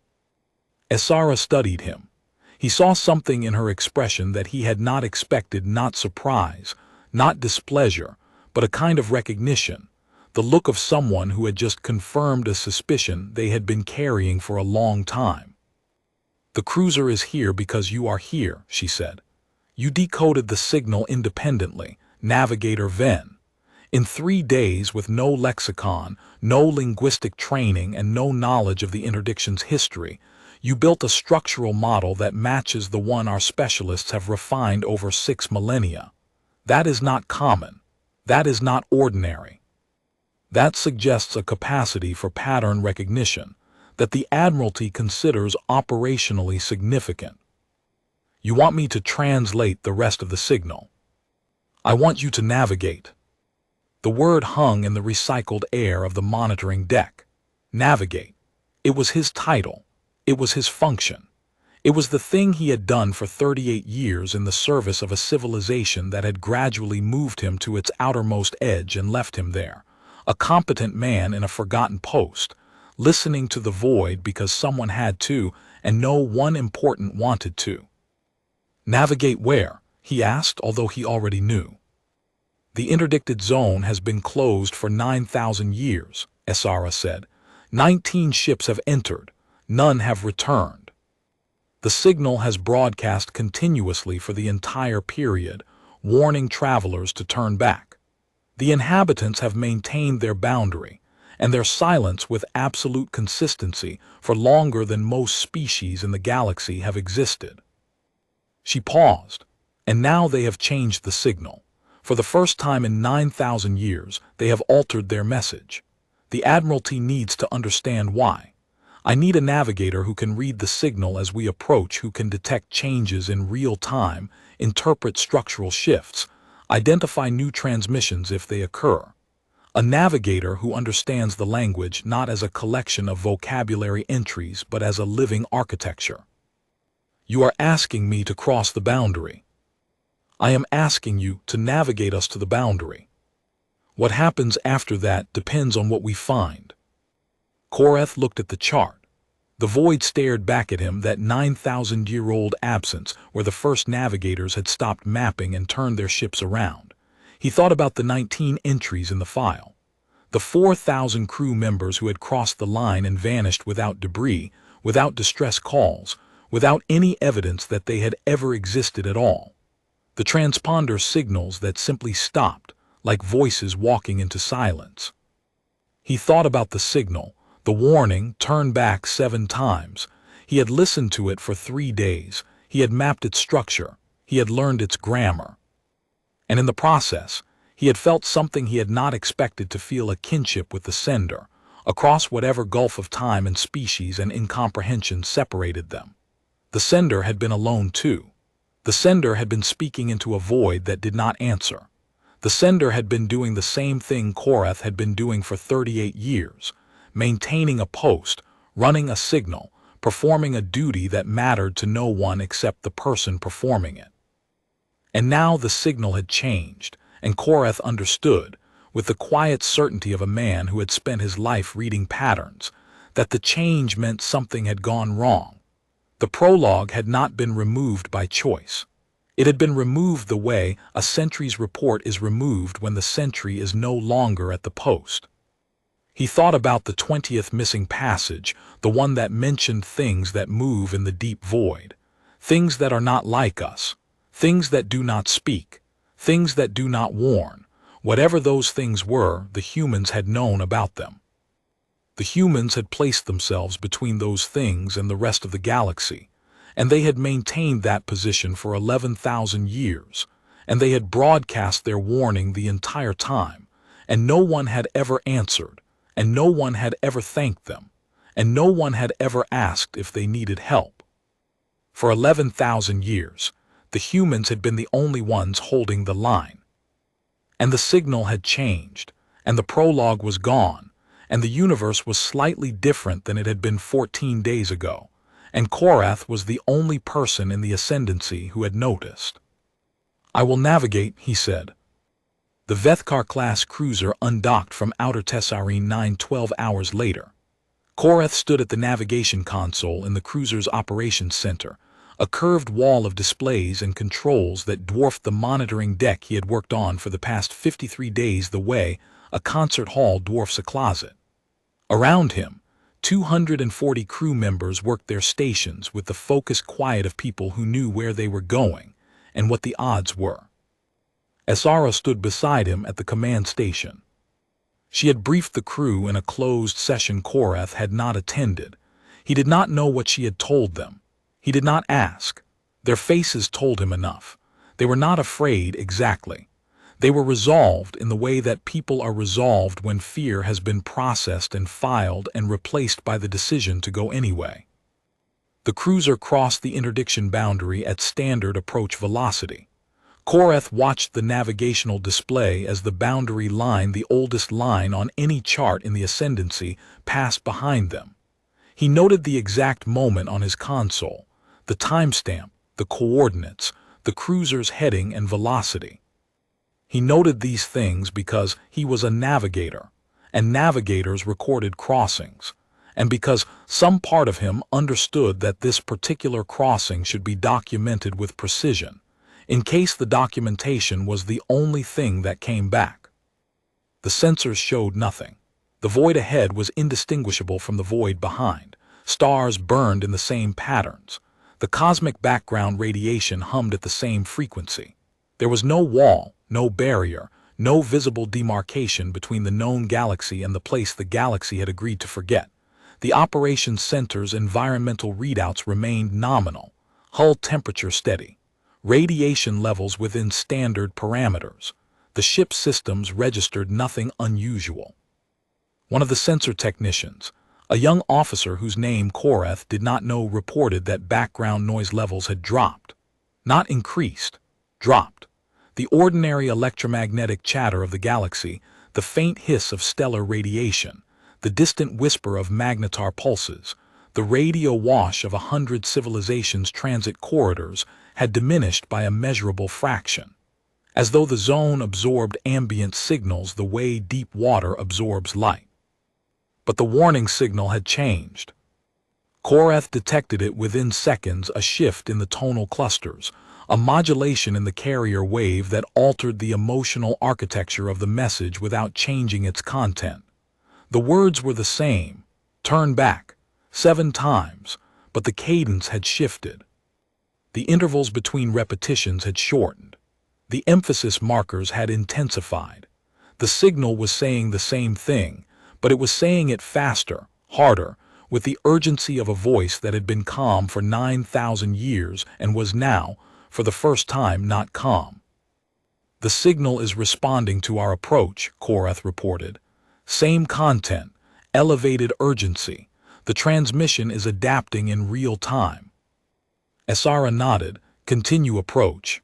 S1: Esara studied him. He saw something in her expression that he had not expected, not surprise, not displeasure, but a kind of recognition, the look of someone who had just confirmed a suspicion they had been carrying for a long time. "The cruiser is here because you are here," she said. "You decoded the signal independently, Navigator Ven. In 3 days, with no lexicon, no linguistic training, and no knowledge of the interdiction's history, you built a structural model that matches the one our specialists have refined over 6 millennia. That is not common. That is not ordinary. That suggests a capacity for pattern recognition that the Admiralty considers operationally significant. You want me to translate the rest of the signal. I want you to navigate." The word hung in the recycled air of the monitoring deck. Navigate. It was his title. It was his function. It was the thing he had done for 38 years in the service of a civilization that had gradually moved him to its outermost edge and left him there, a competent man in a forgotten post, listening to the void because someone had to and no one important wanted to. "Navigate where?" he asked, although he already knew. "The interdicted zone has been closed for 9,000 years, Esara said. 19 ships have entered. None have returned. The signal has broadcast continuously for the entire period, warning travelers to turn back. The inhabitants have maintained their boundary and their silence with absolute consistency for longer than most species in the galaxy have existed." She paused, "And now they have changed the signal. For the first time in 9,000 years, they have altered their message. The Admiralty needs to understand why. I need a navigator who can read the signal as we approach, who can detect changes in real time, interpret structural shifts, identify new transmissions if they occur. A navigator who understands the language not as a collection of vocabulary entries but as a living architecture." "You are asking me to cross the boundary." "I am asking you to navigate us to the boundary. What happens after that depends on what we find." Koreth looked at the chart. The void stared back at him, that 9,000-year-old absence where the first navigators had stopped mapping and turned their ships around. He thought about the 19 entries in the file. The 4,000 crew members who had crossed the line and vanished without debris, without distress calls, without any evidence that they had ever existed at all. The transponder signals that simply stopped, like voices walking into silence. He thought about the signal, the warning, "Turn back" 7 times. He had listened to it for 3 days. He had mapped its structure. He had learned its grammar. And in the process, he had felt something he had not expected to feel, a kinship with the sender, across whatever gulf of time and species and incomprehension separated them. The sender had been alone too. The sender had been speaking into a void that did not answer. The sender had been doing the same thing Koreth had been doing for 38 years, maintaining a post, running a signal, performing a duty that mattered to no one except the person performing it. And now the signal had changed, and Koreth understood, with the quiet certainty of a man who had spent his life reading patterns, that the change meant something had gone wrong. The prologue had not been removed by choice. It had been removed the way a sentry's report is removed when the sentry is no longer at the post. He thought about the 20th missing passage, the one that mentioned things that move in the deep void, things that are not like us, things that do not speak, things that do not warn. Whatever those things were, the humans had known about them. The humans had placed themselves between those things and the rest of the galaxy, and they had maintained that position for 11,000 years, and they had broadcast their warning the entire time, and no one had ever answered, and no one had ever thanked them, and no one had ever asked if they needed help. For 11,000 years, the humans had been the only ones holding the line. And the signal had changed, and the prologue was gone, and the universe was slightly different than it had been 14 days ago, and Korath was the only person in the ascendancy who had noticed. "I will navigate," he said. The Vethkar-class cruiser undocked from Outer Tessarine 12 hours later. Korath stood at the navigation console in the cruiser's operations center, a curved wall of displays and controls that dwarfed the monitoring deck he had worked on for the past 53 days the way a concert hall dwarfs a closet. Around him, 240 crew members worked their stations with the focused quiet of people who knew where they were going and what the odds were. Asara stood beside him at the command station. She had briefed the crew in a closed session Korath had not attended. He did not know what she had told them. He did not ask. Their faces told him enough. They were not afraid exactly. They were resolved in the way that people are resolved when fear has been processed and filed and replaced by the decision to go anyway. The cruiser crossed the interdiction boundary at standard approach velocity. Korath watched the navigational display as the boundary line, the oldest line on any chart in the ascendancy, passed behind them. He noted the exact moment on his console, the timestamp, the coordinates, the cruiser's heading and velocity. He noted these things because he was a navigator, and navigators recorded crossings, and because some part of him understood that this particular crossing should be documented with precision, in case the documentation was the only thing that came back. The sensors showed nothing. The void ahead was indistinguishable from the void behind. Stars burned in the same patterns. The cosmic background radiation hummed at the same frequency. There was no wall, no barrier, no visible demarcation between the known galaxy and the place the galaxy had agreed to forget. The operations center's environmental readouts remained nominal, hull temperature steady, radiation levels within standard parameters. The ship's systems registered nothing unusual. One of the sensor technicians, a young officer whose name Korath did not know, reported that background noise levels had dropped. Not increased, dropped. The ordinary electromagnetic chatter of the galaxy, the faint hiss of stellar radiation, the distant whisper of magnetar pulses, the radio wash of 100 civilizations' transit corridors had diminished by a measurable fraction, as though the zone absorbed ambient signals the way deep water absorbs light. But the warning signal had changed. Korath detected it within seconds, a shift in the tonal clusters, a modulation in the carrier wave that altered the emotional architecture of the message without changing its content. The words were the same, "Turn back," 7 times, but the cadence had shifted. The intervals between repetitions had shortened. The emphasis markers had intensified. The signal was saying the same thing, but it was saying it faster, harder, with the urgency of a voice that had been calm for 9,000 years and was now, for the first time, not calm. "The signal is responding to our approach," Korath reported. "Same content, elevated urgency. The transmission is adapting in real time." Asara nodded. "Continue approach."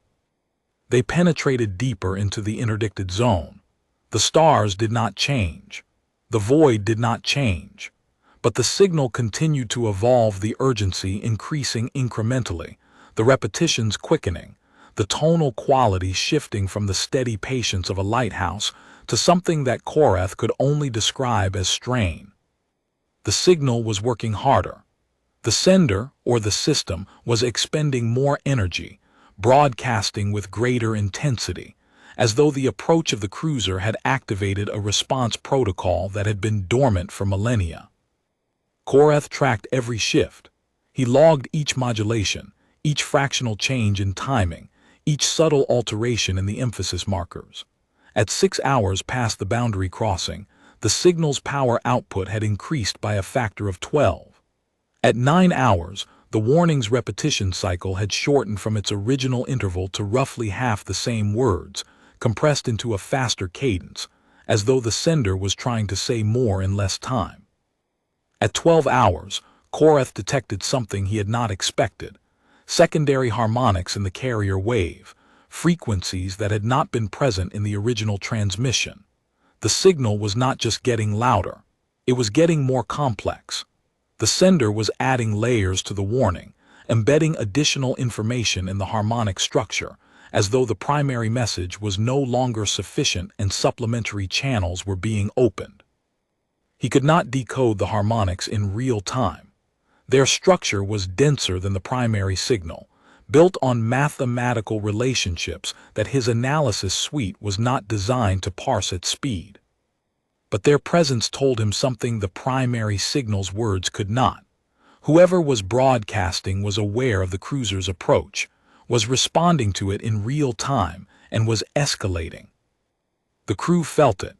S1: They penetrated deeper into the interdicted zone. The stars did not change. The void did not change. But the signal continued to evolve, the urgency increasing incrementally, the repetitions quickening, the tonal quality shifting from the steady patience of a lighthouse to something that Korath could only describe as strain. The signal was working harder. The sender, or the system, was expending more energy, broadcasting with greater intensity, as though the approach of the cruiser had activated a response protocol that had been dormant for millennia. Korath tracked every shift. He logged each modulation, each fractional change in timing, each subtle alteration in the emphasis markers. At 6 hours past the boundary crossing, the signal's power output had increased by a factor of 12. At 9 hours, the warning's repetition cycle had shortened from its original interval to roughly half the same words, compressed into a faster cadence, as though the sender was trying to say more in less time. At 12 hours, Korath detected something he had not expected: secondary harmonics in the carrier wave, frequencies that had not been present in the original transmission. The signal was not just getting louder, it was getting more complex. The sender was adding layers to the warning, embedding additional information in the harmonic structure, as though the primary message was no longer sufficient and supplementary channels were being opened. He could not decode the harmonics in real time. Their structure was denser than the primary signal, built on mathematical relationships that his analysis suite was not designed to parse at speed. But their presence told him something the primary signal's words could not. Whoever was broadcasting was aware of the cruiser's approach, was responding to it in real time, and was escalating. The crew felt it.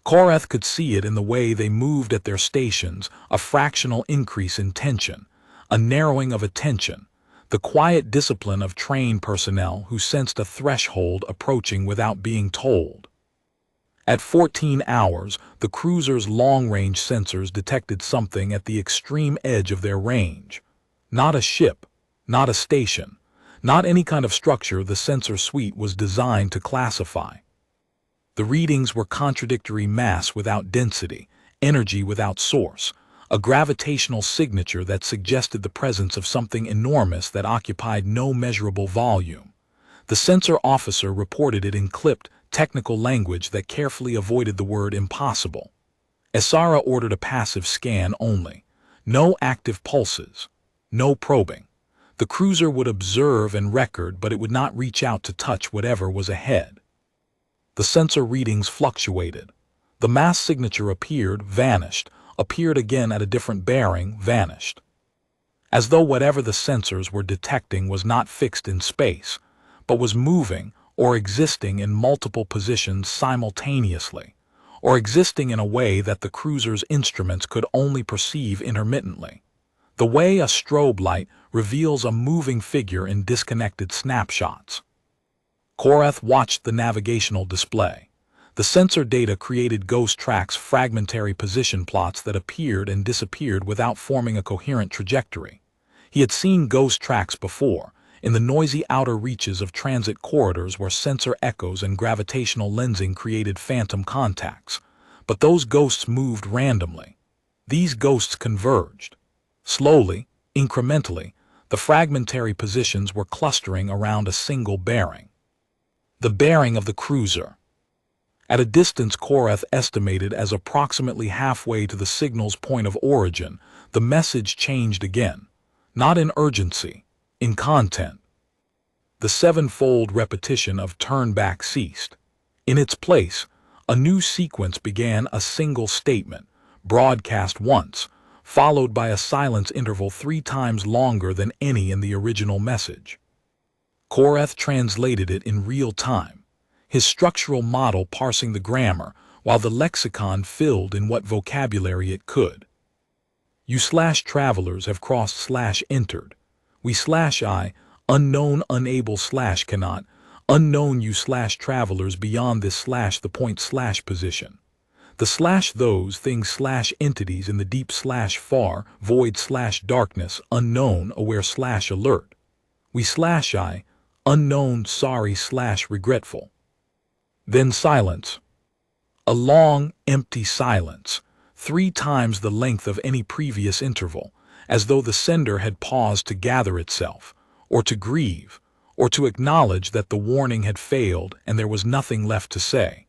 S1: Korath could see it in the way they moved at their stations: a fractional increase in tension, a narrowing of attention, the quiet discipline of trained personnel who sensed a threshold approaching without being told. At 14 hours, the cruiser's long-range sensors detected something at the extreme edge of their range. Not a ship, not a station, not any kind of structure the sensor suite was designed to classify. The readings were contradictory: mass without density, energy without source, a gravitational signature that suggested the presence of something enormous that occupied no measurable volume. The sensor officer reported it in clipped, technical language that carefully avoided the word impossible. Esara ordered a passive scan only. No active pulses. No probing. The cruiser would observe and record, but it would not reach out to touch whatever was ahead. The sensor readings fluctuated. The mass signature appeared, vanished, appeared again at a different bearing, vanished. As though whatever the sensors were detecting was not fixed in space, but was moving or existing in multiple positions simultaneously, or existing in a way that the cruiser's instruments could only perceive intermittently. The way a strobe light reveals a moving figure in disconnected snapshots. Korath watched the navigational display. The sensor data created ghost tracks, fragmentary position plots that appeared and disappeared without forming a coherent trajectory. He had seen ghost tracks before, in the noisy outer reaches of transit corridors where sensor echoes and gravitational lensing created phantom contacts. But those ghosts moved randomly. These ghosts converged. Slowly, incrementally, the fragmentary positions were clustering around a single bearing. The bearing of the cruiser. At a distance Korath estimated as approximately halfway to the signal's point of origin, the message changed again, not in urgency, in content. The sevenfold repetition of turn back ceased. In its place, a new sequence began: a single statement, broadcast once, followed by a silence interval 3 times longer than any in the original message. Korath translated it in real time, his structural model parsing the grammar while the lexicon filled in what vocabulary it could. You/travelers have crossed/entered. We/I, unknown, unable/ cannot, unknown you/travelers beyond this/the point/position. The/ those things/entities in the deep/far, void/darkness, unknown, aware/alert. We/I, unknown, sorry/regretful. Then silence. A long, empty silence, 3 times the length of any previous interval, as though the sender had paused to gather itself, or to grieve, or to acknowledge that the warning had failed and there was nothing left to say.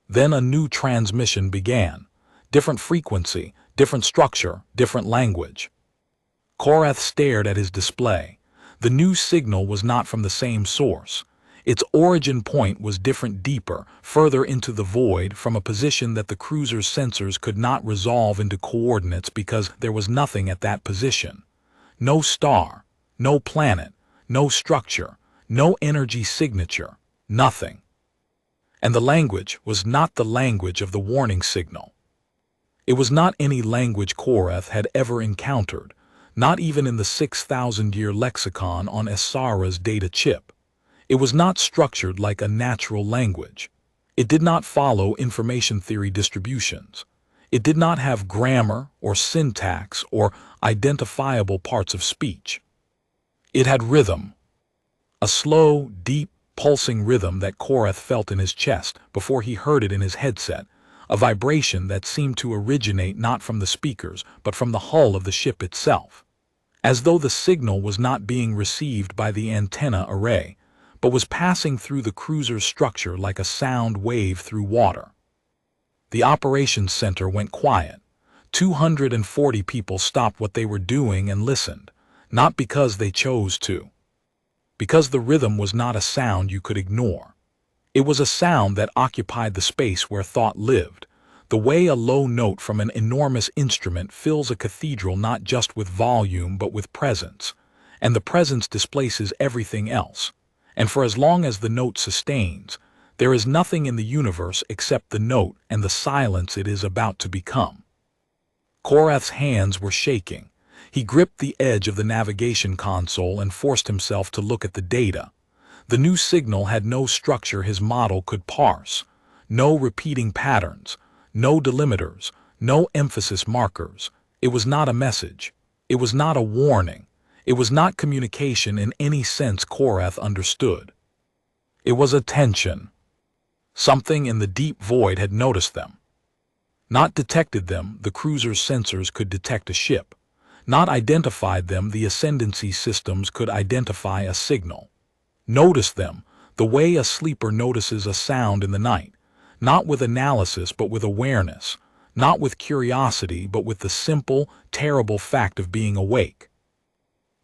S1: Then a new transmission began. Different frequency, different structure, different language. Korath stared at his display. The new signal was not from the same source. Its origin point was different, deeper, further into the void, from a position that the cruiser's sensors could not resolve into coordinates because there was nothing at that position. No star, no planet, no structure, no energy signature, nothing. And the language was not the language of the warning signal. It was not any language Korath had ever encountered, not even in the 6,000-year lexicon on Esara's data chip. It was not structured like a natural language. It did not follow information theory distributions. It did not have grammar or syntax or identifiable parts of speech. It had rhythm, a slow, deep, pulsing rhythm that Korath felt in his chest before he heard it in his headset, a vibration that seemed to originate not from the speakers but from the hull of the ship itself, as though the signal was not being received by the antenna array, but was passing through the cruiser's structure like a sound wave through water. The operations center went quiet. 240 people stopped what they were doing and listened, not because they chose to, because the rhythm was not a sound you could ignore. It was a sound that occupied the space where thought lived, the way a low note from an enormous instrument fills a cathedral not just with volume but with presence, and the presence displaces everything else. And for as long as the note sustains, there is nothing in the universe except the note and the silence it is about to become. Korath's hands were shaking. He gripped the edge of the navigation console and forced himself to look at the data. The new signal had no structure his model could parse, no repeating patterns, no delimiters, no emphasis markers. It was not a message. It was not a warning. It was not communication in any sense Korath understood. It was attention. Something in the deep void had noticed them. Not detected them, the cruiser's sensors could detect a ship. Not identified them, the ascendancy systems could identify a signal. Noticed them, the way a sleeper notices a sound in the night, not with analysis but with awareness, not with curiosity but with the simple, terrible fact of being awake.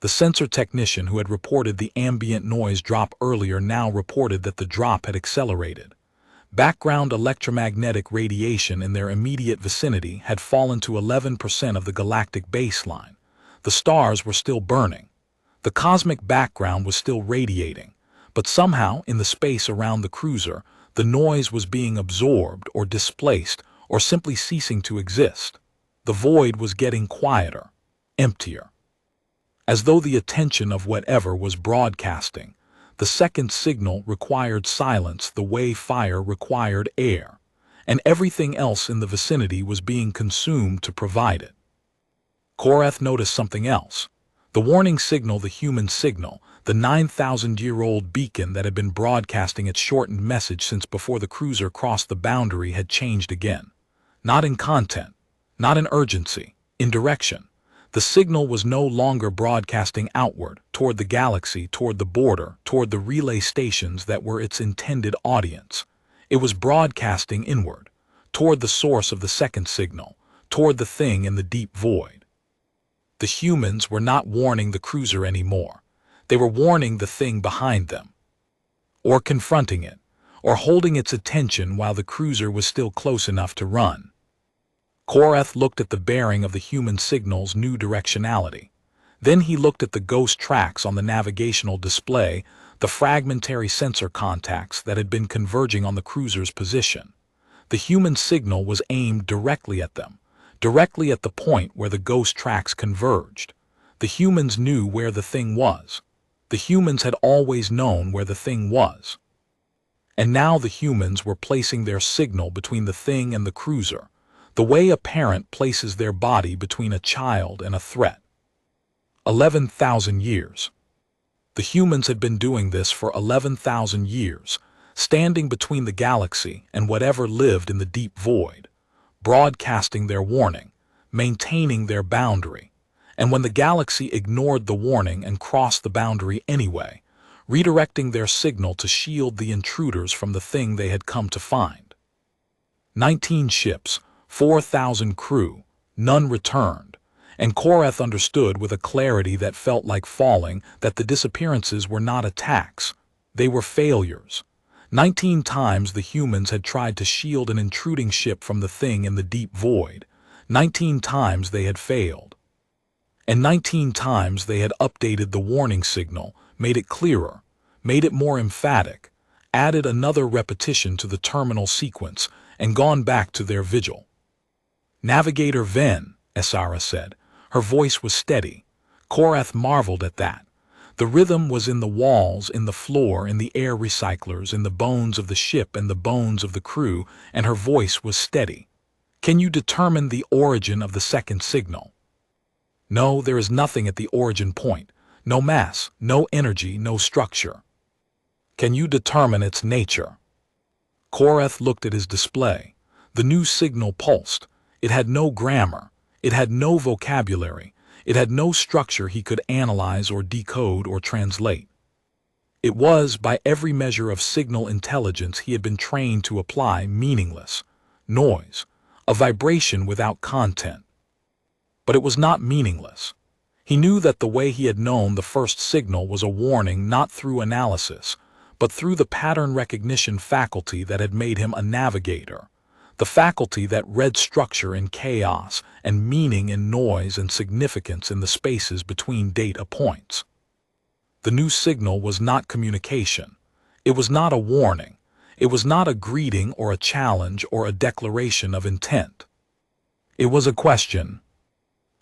S1: The sensor technician who had reported the ambient noise drop earlier now reported that the drop had accelerated. Background electromagnetic radiation in their immediate vicinity had fallen to 11% of the galactic baseline. The stars were still burning. The cosmic background was still radiating, but somehow in the space around the cruiser, the noise was being absorbed or displaced or simply ceasing to exist. The void was getting quieter, emptier. As though the attention of whatever was broadcasting, the second signal required silence the way fire required air, and everything else in the vicinity was being consumed to provide it. Korath noticed something else. The warning signal, the human signal, the 9,000-year-old beacon that had been broadcasting its shortened message since before the cruiser crossed the boundary, had changed again. Not in content, not in urgency, in direction. The signal was no longer broadcasting outward, toward the galaxy, toward the border, toward the relay stations that were its intended audience. It was broadcasting inward, toward the source of the second signal, toward the thing in the deep void. The humans were not warning the cruiser anymore. They were warning the thing behind them, or confronting it, or holding its attention while the cruiser was still close enough to run. Korath looked at the bearing of the human signal's new directionality. Then he looked at the ghost tracks on the navigational display, the fragmentary sensor contacts that had been converging on the cruiser's position. The human signal was aimed directly at them, directly at the point where the ghost tracks converged. The humans knew where the thing was. The humans had always known where the thing was. And now the humans were placing their signal between the thing and the cruiser, the way a parent places their body between a child and a threat. 11,000 years. The humans had been doing this for 11,000 years, standing between the galaxy and whatever lived in the deep void, broadcasting their warning, maintaining their boundary, and when the galaxy ignored the warning and crossed the boundary anyway, redirecting their signal to shield the intruders from the thing they had come to find. 19 ships, 4,000 crew, none returned, and Korath understood with a clarity that felt like falling that the disappearances were not attacks, they were failures. 19 times the humans had tried to shield an intruding ship from the thing in the deep void. 19 times they had failed. And 19 times they had updated the warning signal, made it clearer, made it more emphatic, added another repetition to the terminal sequence, and gone back to their vigil. "Navigator Ven," Esara said. Her voice was steady. Korath marveled at that. The rhythm was in the walls, in the floor, in the air recyclers, in the bones of the ship and the bones of the crew, and her voice was steady. Can you determine the origin of the second signal? No, there is nothing at the origin point. No mass, no energy, no structure. Can you determine its nature? Korath looked at his display. The new signal pulsed. It had no grammar. It had no vocabulary. It had no structure he could analyze or decode or translate. It was, by every measure of signal intelligence he had been trained to apply, meaningless. Noise. A vibration without content. But it was not meaningless. He knew that the way he had known the first signal was a warning not through analysis, but through the pattern recognition faculty that had made him a navigator, the faculty that read structure in chaos and meaning in noise and significance in the spaces between data points. The new signal was not communication. It was not a warning. It was not a greeting or a challenge or a declaration of intent. It was a question.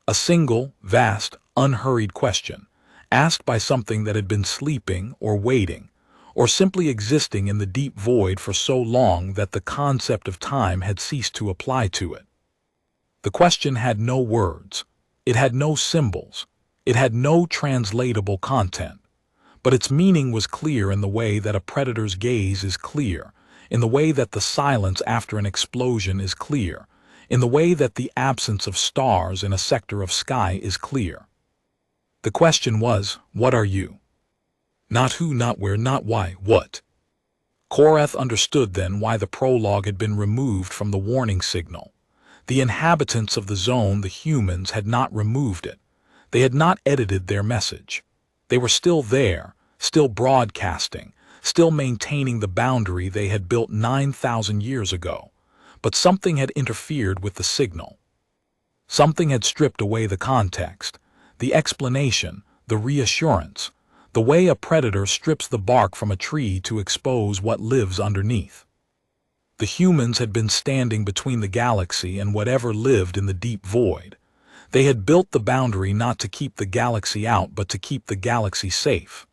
S1: A single, vast, unhurried question, asked by something that had been sleeping or waiting, or simply existing in the deep void for so long that the concept of time had ceased to apply to it. The question had no words. It had no symbols. It had no translatable content. But its meaning was clear in the way that a predator's gaze is clear, in the way that the silence after an explosion is clear, in the way that the absence of stars in a sector of sky is clear. The question was, what are you? Not who, not where, not why, what? Korath understood then why the prologue had been removed from the warning signal. The inhabitants of the zone, the humans, had not removed it. They had not edited their message. They were still there, still broadcasting, still maintaining the boundary they had built 9,000 years ago. But something had interfered with the signal. Something had stripped away the context, the explanation, the reassurance, the way a predator strips the bark from a tree to expose what lives underneath. The humans had been standing between the galaxy and whatever lived in the deep void. They had built the boundary not to keep the galaxy out, but to keep the galaxy safe.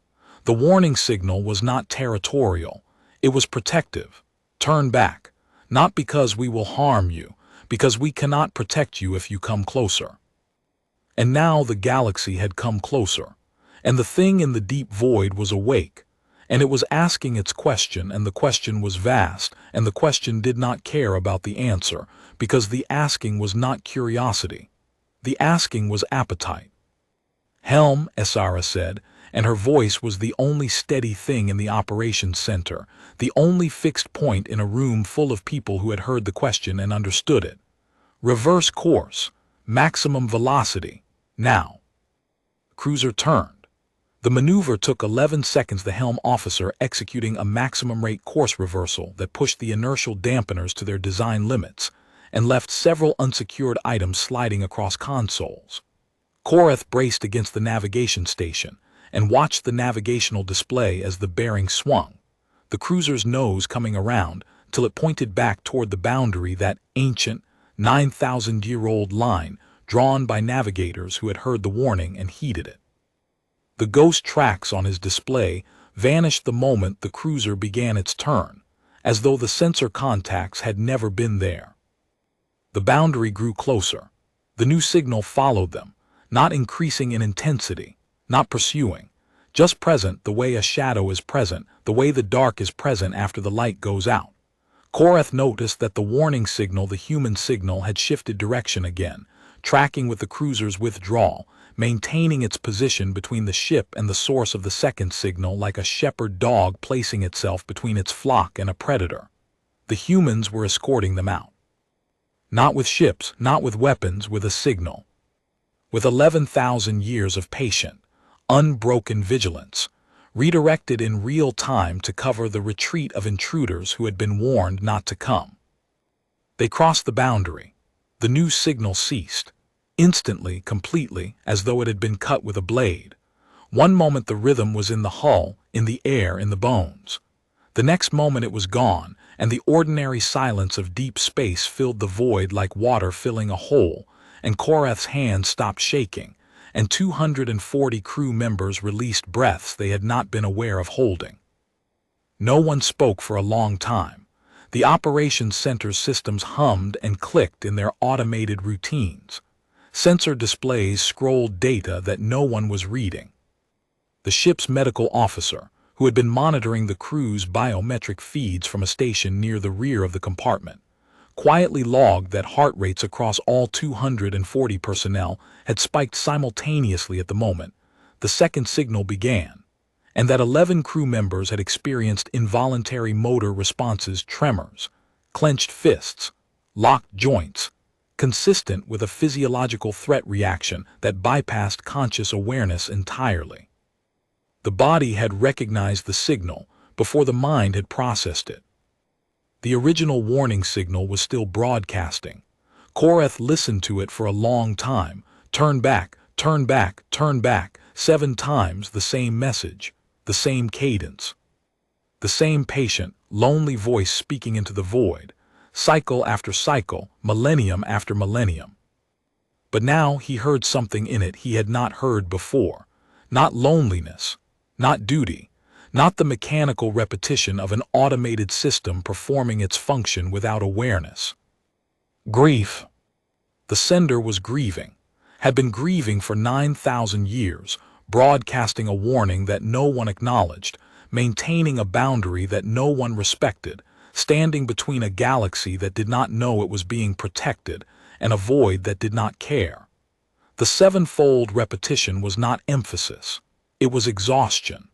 S1: The warning signal was not territorial. It was protective. Turn back. Not because we will harm you, because we cannot protect you if you come closer. And now the galaxy had come closer, and the thing in the deep void was awake, and it was asking its question, and the question was vast, and the question did not care about the answer, because the asking was not curiosity. The asking was appetite. Helm, Esara said, and her voice was the only steady thing in the operations center, the only fixed point in a room full of people who had heard the question and understood it. Reverse course. Maximum velocity. Now. Cruiser turned. The maneuver took 11 seconds, the helm officer executing a maximum rate course reversal that pushed the inertial dampeners to their design limits and left several unsecured items sliding across consoles. Korath braced against the navigation station and watched the navigational display as the bearing swung, the cruiser's nose coming around till it pointed back toward the boundary, that ancient, 9,000-year-old line drawn by navigators who had heard the warning and heeded it. The ghost tracks on his display vanished the moment the cruiser began its turn, as though the sensor contacts had never been there. The boundary grew closer. The new signal followed them, not increasing in intensity, not pursuing, just present the way a shadow is present, the way the dark is present after the light goes out. Korath noticed that the warning signal, the human signal, had shifted direction again, tracking with the cruiser's withdrawal, maintaining its position between the ship and the source of the second signal like a shepherd dog placing itself between its flock and a predator. The humans were escorting them out. Not with ships, not with weapons, with a signal. With 11,000 years of patient, unbroken vigilance, redirected in real time to cover the retreat of intruders who had been warned not to come. They crossed the boundary. The new signal ceased. Instantly, completely, as though it had been cut with a blade. One moment the rhythm was in the hull, in the air, in the bones. The next moment it was gone, and the ordinary silence of deep space filled the void like water filling a hole, and Korath's hand stopped shaking, and 240 crew members released breaths they had not been aware of holding. No one spoke for a long time. The operations center's systems hummed and clicked in their automated routines. Sensor displays scrolled data that no one was reading. The ship's medical officer, who had been monitoring the crew's biometric feeds from a station near the rear of the compartment, quietly logged that heart rates across all 240 personnel had spiked simultaneously at the moment the second signal began, and that 11 crew members had experienced involuntary motor responses, tremors, clenched fists, locked joints, consistent with a physiological threat reaction that bypassed conscious awareness entirely. The body had recognized the signal before the mind had processed it. The original warning signal was still broadcasting. Korath listened to it for a long time. Turn back, turn back, turn back, 7 times the same message, the same cadence. The same patient, lonely voice speaking into the void, cycle after cycle, millennium after millennium. But now he heard something in it he had not heard before. Not loneliness, not duty, not the mechanical repetition of an automated system performing its function without awareness. Grief. The sender was grieving, had been grieving for 9,000 years, broadcasting a warning that no one acknowledged, maintaining a boundary that no one respected, standing between a galaxy that did not know it was being protected and a void that did not care. The sevenfold repetition was not emphasis, it was exhaustion.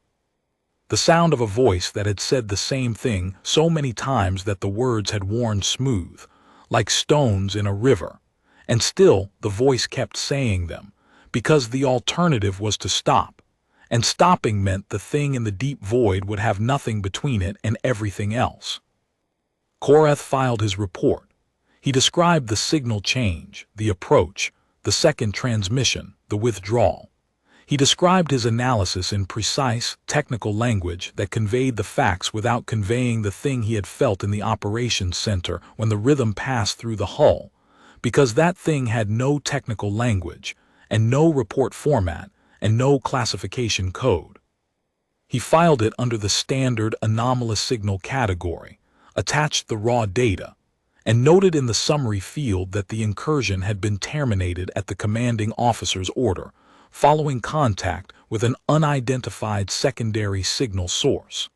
S1: The sound of a voice that had said the same thing so many times that the words had worn smooth, like stones in a river, and still the voice kept saying them, because the alternative was to stop, and stopping meant the thing in the deep void would have nothing between it and everything else. Korath filed his report. He described the signal change, the approach, the second transmission, the withdrawal. He described his analysis in precise, technical language that conveyed the facts without conveying the thing he had felt in the operations center when the rhythm passed through the hull, because that thing had no technical language, and no report format, and no classification code. He filed it under the standard anomalous signal category, attached the raw data, and noted in the summary field that the incursion had been terminated at the commanding officer's order, following contact with an unidentified secondary signal source.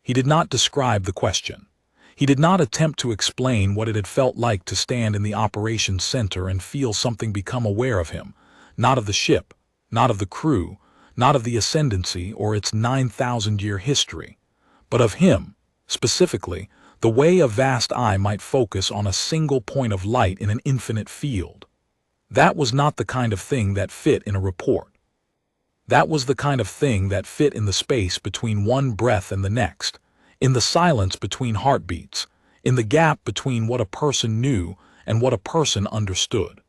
S1: He did not describe the question. He did not attempt to explain what it had felt like to stand in the operations center and feel something become aware of him, not of the ship, not of the crew, not of the ascendancy or its 9,000-year history, but of him, specifically, the way a vast eye might focus on a single point of light in an infinite field. That was not the kind of thing that fit in a report. That was the kind of thing that fit in the space between one breath and the next, in the silence between heartbeats, in the gap between what a person knew and what a person understood.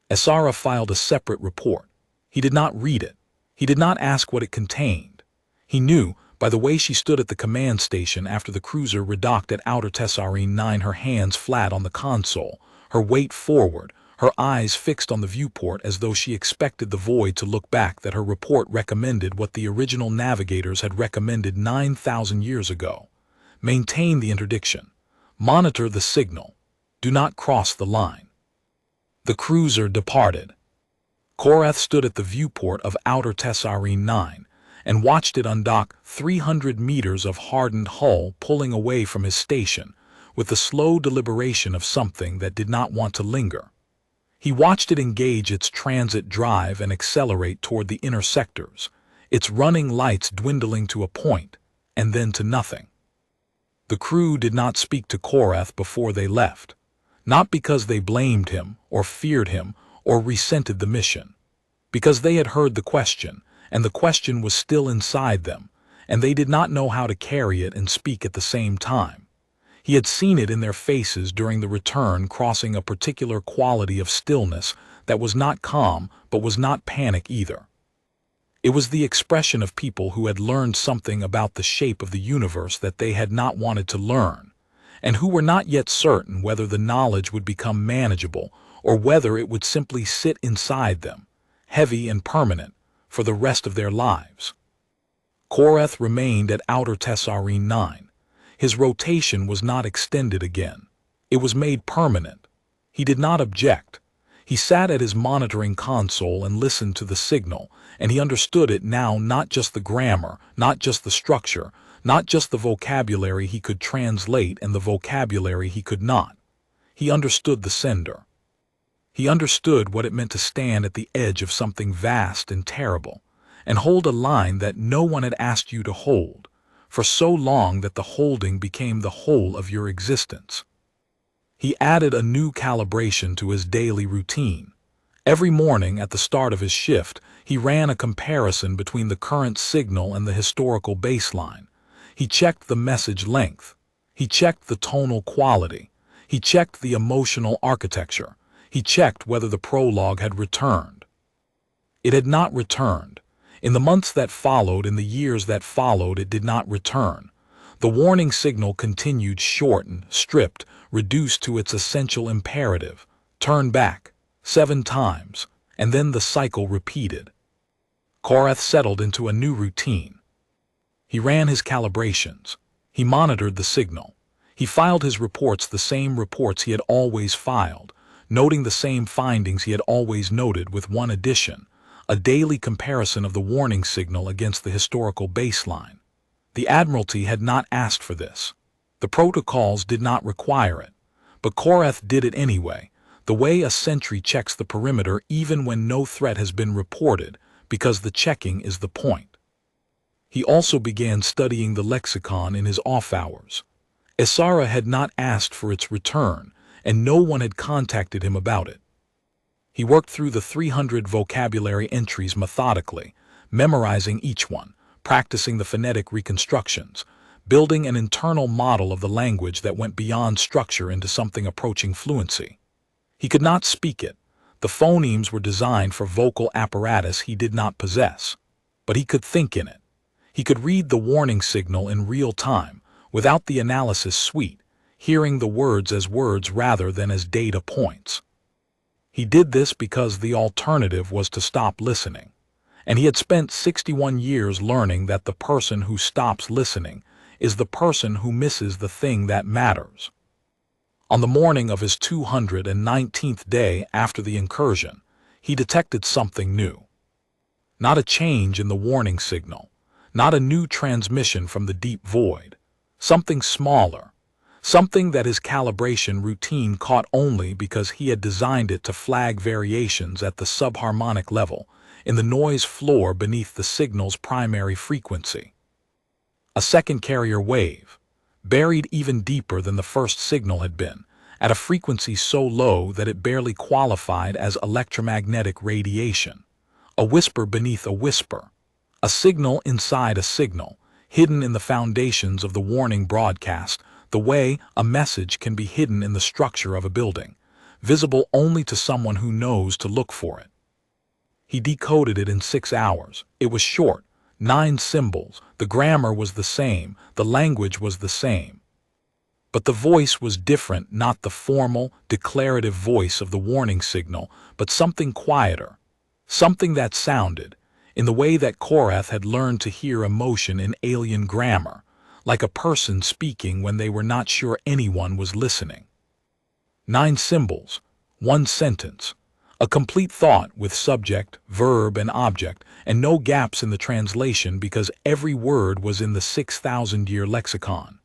S1: Asara filed a separate report. He did not read it. He did not ask what it contained. He knew, by the way she stood at the command station after the cruiser redocked at Outer Tessarine 9, her hands flat on the console, her weight forward, her eyes fixed on the viewport as though she expected the void to look back, that her report recommended what the original navigators had recommended 9,000 years ago. Maintain the interdiction. Monitor the signal. Do not cross the line. The cruiser departed. Korath stood at the viewport of Outer Tessarine 9 and watched it undock 300 meters of hardened hull, pulling away from his station with the slow deliberation of something that did not want to linger. He watched it engage its transit drive and accelerate toward the inner sectors, its running lights dwindling to a point, and then to nothing. The crew did not speak to Korath before they left, not because they blamed him or feared him or resented the mission, because they had heard the question, and the question was still inside them, and they did not know how to carry it and speak at the same time. He had seen it in their faces during the return, crossing a particular quality of stillness that was not calm but was not panic either. It was the expression of people who had learned something about the shape of the universe that they had not wanted to learn, and who were not yet certain whether the knowledge would become manageable or whether it would simply sit inside them, heavy and permanent, for the rest of their lives. Korath remained at Outer Tessarine 9. His rotation was not extended again. It was made permanent. He did not object. He sat at his monitoring console and listened to the signal, and he understood it now, not just the grammar, not just the structure, not just the vocabulary he could translate and the vocabulary he could not. He understood the sender. He understood what it meant to stand at the edge of something vast and terrible, and hold a line that no one had asked you to hold, for so long that the holding became the whole of your existence. He added a new calibration to his daily routine. Every morning at the start of his shift, he ran a comparison between the current signal and the historical baseline. He checked the message length. He checked the tonal quality. He checked the emotional architecture. He checked whether the prologue had returned. It had not returned. In the months that followed, in the years that followed, it did not return. The warning signal continued, shortened, stripped, reduced to its essential imperative. Turn back, 7 times, and then the cycle repeated. Korath settled into a new routine. He ran his calibrations. He monitored the signal. He filed his reports, the same reports he had always filed, noting the same findings he had always noted, with one addition: a daily comparison of the warning signal against the historical baseline. The Admiralty had not asked for this. The protocols did not require it. But Korath did it anyway, the way a sentry checks the perimeter even when no threat has been reported, because the checking is the point. He also began studying the lexicon in his off hours. Isara had not asked for its return, and no one had contacted him about it. He worked through the 300 vocabulary entries methodically, memorizing each one, practicing the phonetic reconstructions, building an internal model of the language that went beyond structure into something approaching fluency. He could not speak it. The phonemes were designed for vocal apparatus he did not possess. But he could think in it. He could read the warning signal in real time, without the analysis suite, hearing the words as words rather than as data points. He did this because the alternative was to stop listening. And he had spent 61 years learning that the person who stops listening is the person who misses the thing that matters. On the morning of his 219th day after the incursion, he detected something new. Not a change in the warning signal, not a new transmission from the deep void. Something smaller, something that his calibration routine caught only because he had designed it to flag variations at the subharmonic level, in the noise floor beneath the signal's primary frequency. A second carrier wave, buried even deeper than the first signal had been, at a frequency so low that it barely qualified as electromagnetic radiation. A whisper beneath a whisper, a signal inside a signal, hidden in the foundations of the warning broadcast, the way a message can be hidden in the structure of a building, visible only to someone who knows to look for it. He decoded it in 6 hours. It was short, 9 symbols, the grammar was the same, the language was the same. But the voice was different, not the formal, declarative voice of the warning signal, but something quieter, something that sounded, in the way that Korath had learned to hear emotion in alien grammar, like a person speaking when they were not sure anyone was listening. 9 symbols, 1 sentence, a complete thought with subject, verb, and object, and no gaps in the translation because every word was in the 6,000-year lexicon.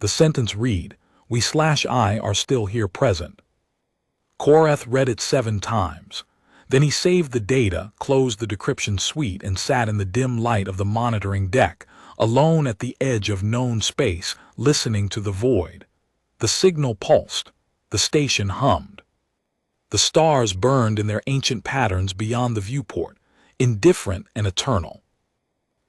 S1: The sentence read, "We/I are still here present." Korath read it 7 times. Then he saved the data, closed the decryption suite, and sat in the dim light of the monitoring deck, alone at the edge of known space, listening to the void. The signal pulsed. The station hummed. The stars burned in their ancient patterns beyond the viewport, indifferent and eternal.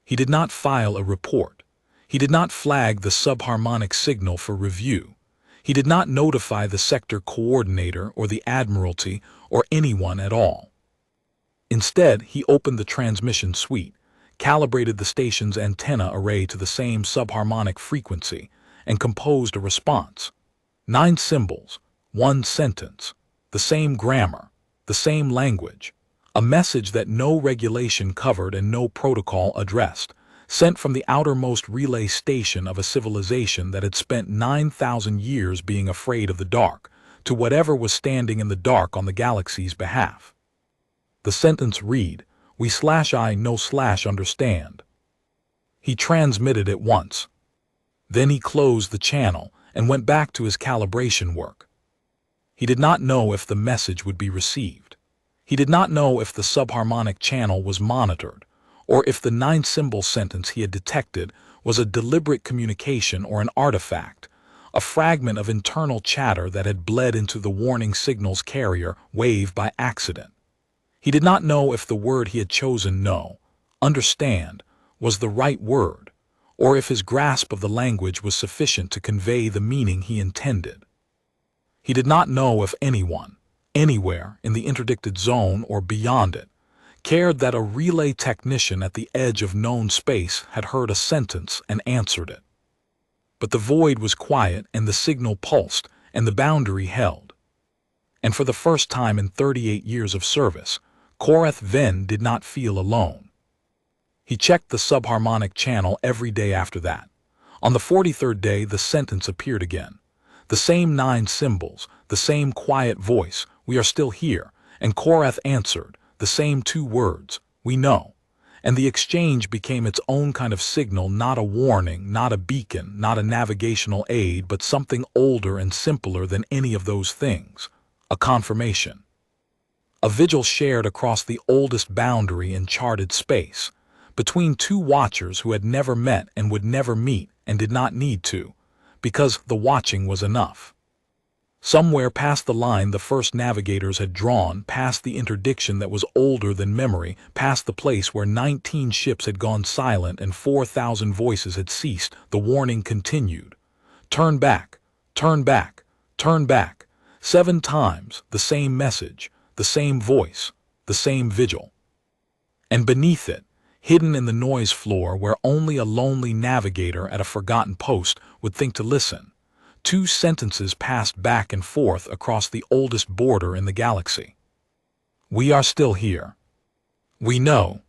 S1: He did not file a report. He did not flag the subharmonic signal for review. He did not notify the sector coordinator or the Admiralty or anyone at all. Instead, he opened the transmission suite, calibrated the station's antenna array to the same subharmonic frequency, and composed a response. 9 symbols, 1 sentence, the same grammar, the same language, a message that no regulation covered and no protocol addressed, sent from the outermost relay station of a civilization that had spent 9,000 years being afraid of the dark, to whatever was standing in the dark on the galaxy's behalf. The sentence read, "We/I no/understand." He transmitted it once. Then he closed the channel and went back to his calibration work. He did not know if the message would be received. He did not know if the subharmonic channel was monitored, or if the 9-symbol sentence he had detected was a deliberate communication or an artifact, a fragment of internal chatter that had bled into the warning signal's carrier wave by accident. He did not know if the word he had chosen, understand, was the right word, or if his grasp of the language was sufficient to convey the meaning he intended. He did not know if anyone, anywhere in the interdicted zone or beyond it, cared that a relay technician at the edge of known space had heard a sentence and answered it. But the void was quiet and the signal pulsed and the boundary held. And for the first time in 38 years of service, Korath Ven did not feel alone. He checked the subharmonic channel every day after that. On the 43rd day, the sentence appeared again. The same 9 symbols, the same quiet voice, "We are still here," and Korath answered, the same 2 words, "We know." And the exchange became its own kind of signal, not a warning, not a beacon, not a navigational aid, but something older and simpler than any of those things, a confirmation. A vigil shared across the oldest boundary in charted space, between 2 watchers who had never met and would never meet and did not need to, because the watching was enough. Somewhere past the line the first navigators had drawn, past the interdiction that was older than memory, past the place where 19 ships had gone silent and 4,000 voices had ceased, the warning continued. "Turn back, turn back, turn back." 7 times, the same message, the same voice, the same vigil. And beneath it, hidden in the noise floor where only a lonely navigator at a forgotten post would think to listen, 2 sentences passed back and forth across the oldest border in the galaxy. "We are still here. We know."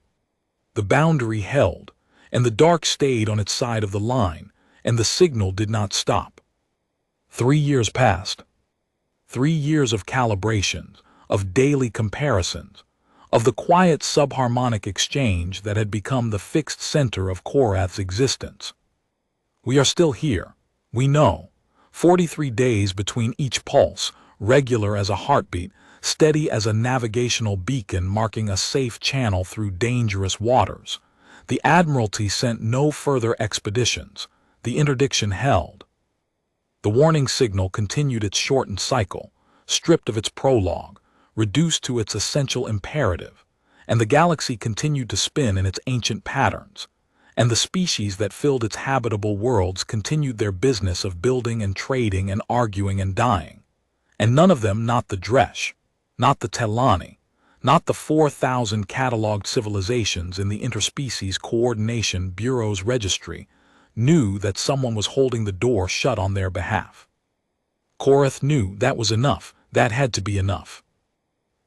S1: The boundary held, and the dark stayed on its side of the line, and the signal did not stop. 3 years passed. 3 years of calibrations, of daily comparisons, of the quiet subharmonic exchange that had become the fixed center of Korath's existence. "We are still here. We know." 43 days between each pulse, regular as a heartbeat, steady as a navigational beacon marking a safe channel through dangerous waters. The Admiralty sent no further expeditions. The interdiction held. The warning signal continued its shortened cycle, stripped of its prologue, reduced to its essential imperative, and the galaxy continued to spin in its ancient patterns, and the species that filled its habitable worlds continued their business of building and trading and arguing and dying, and none of them, not the Dresh, not the Telani, not the 4,000 catalogued civilizations in the Interspecies Coordination Bureau's registry, knew that someone was holding the door shut on their behalf. Korath knew that was enough, that had to be enough.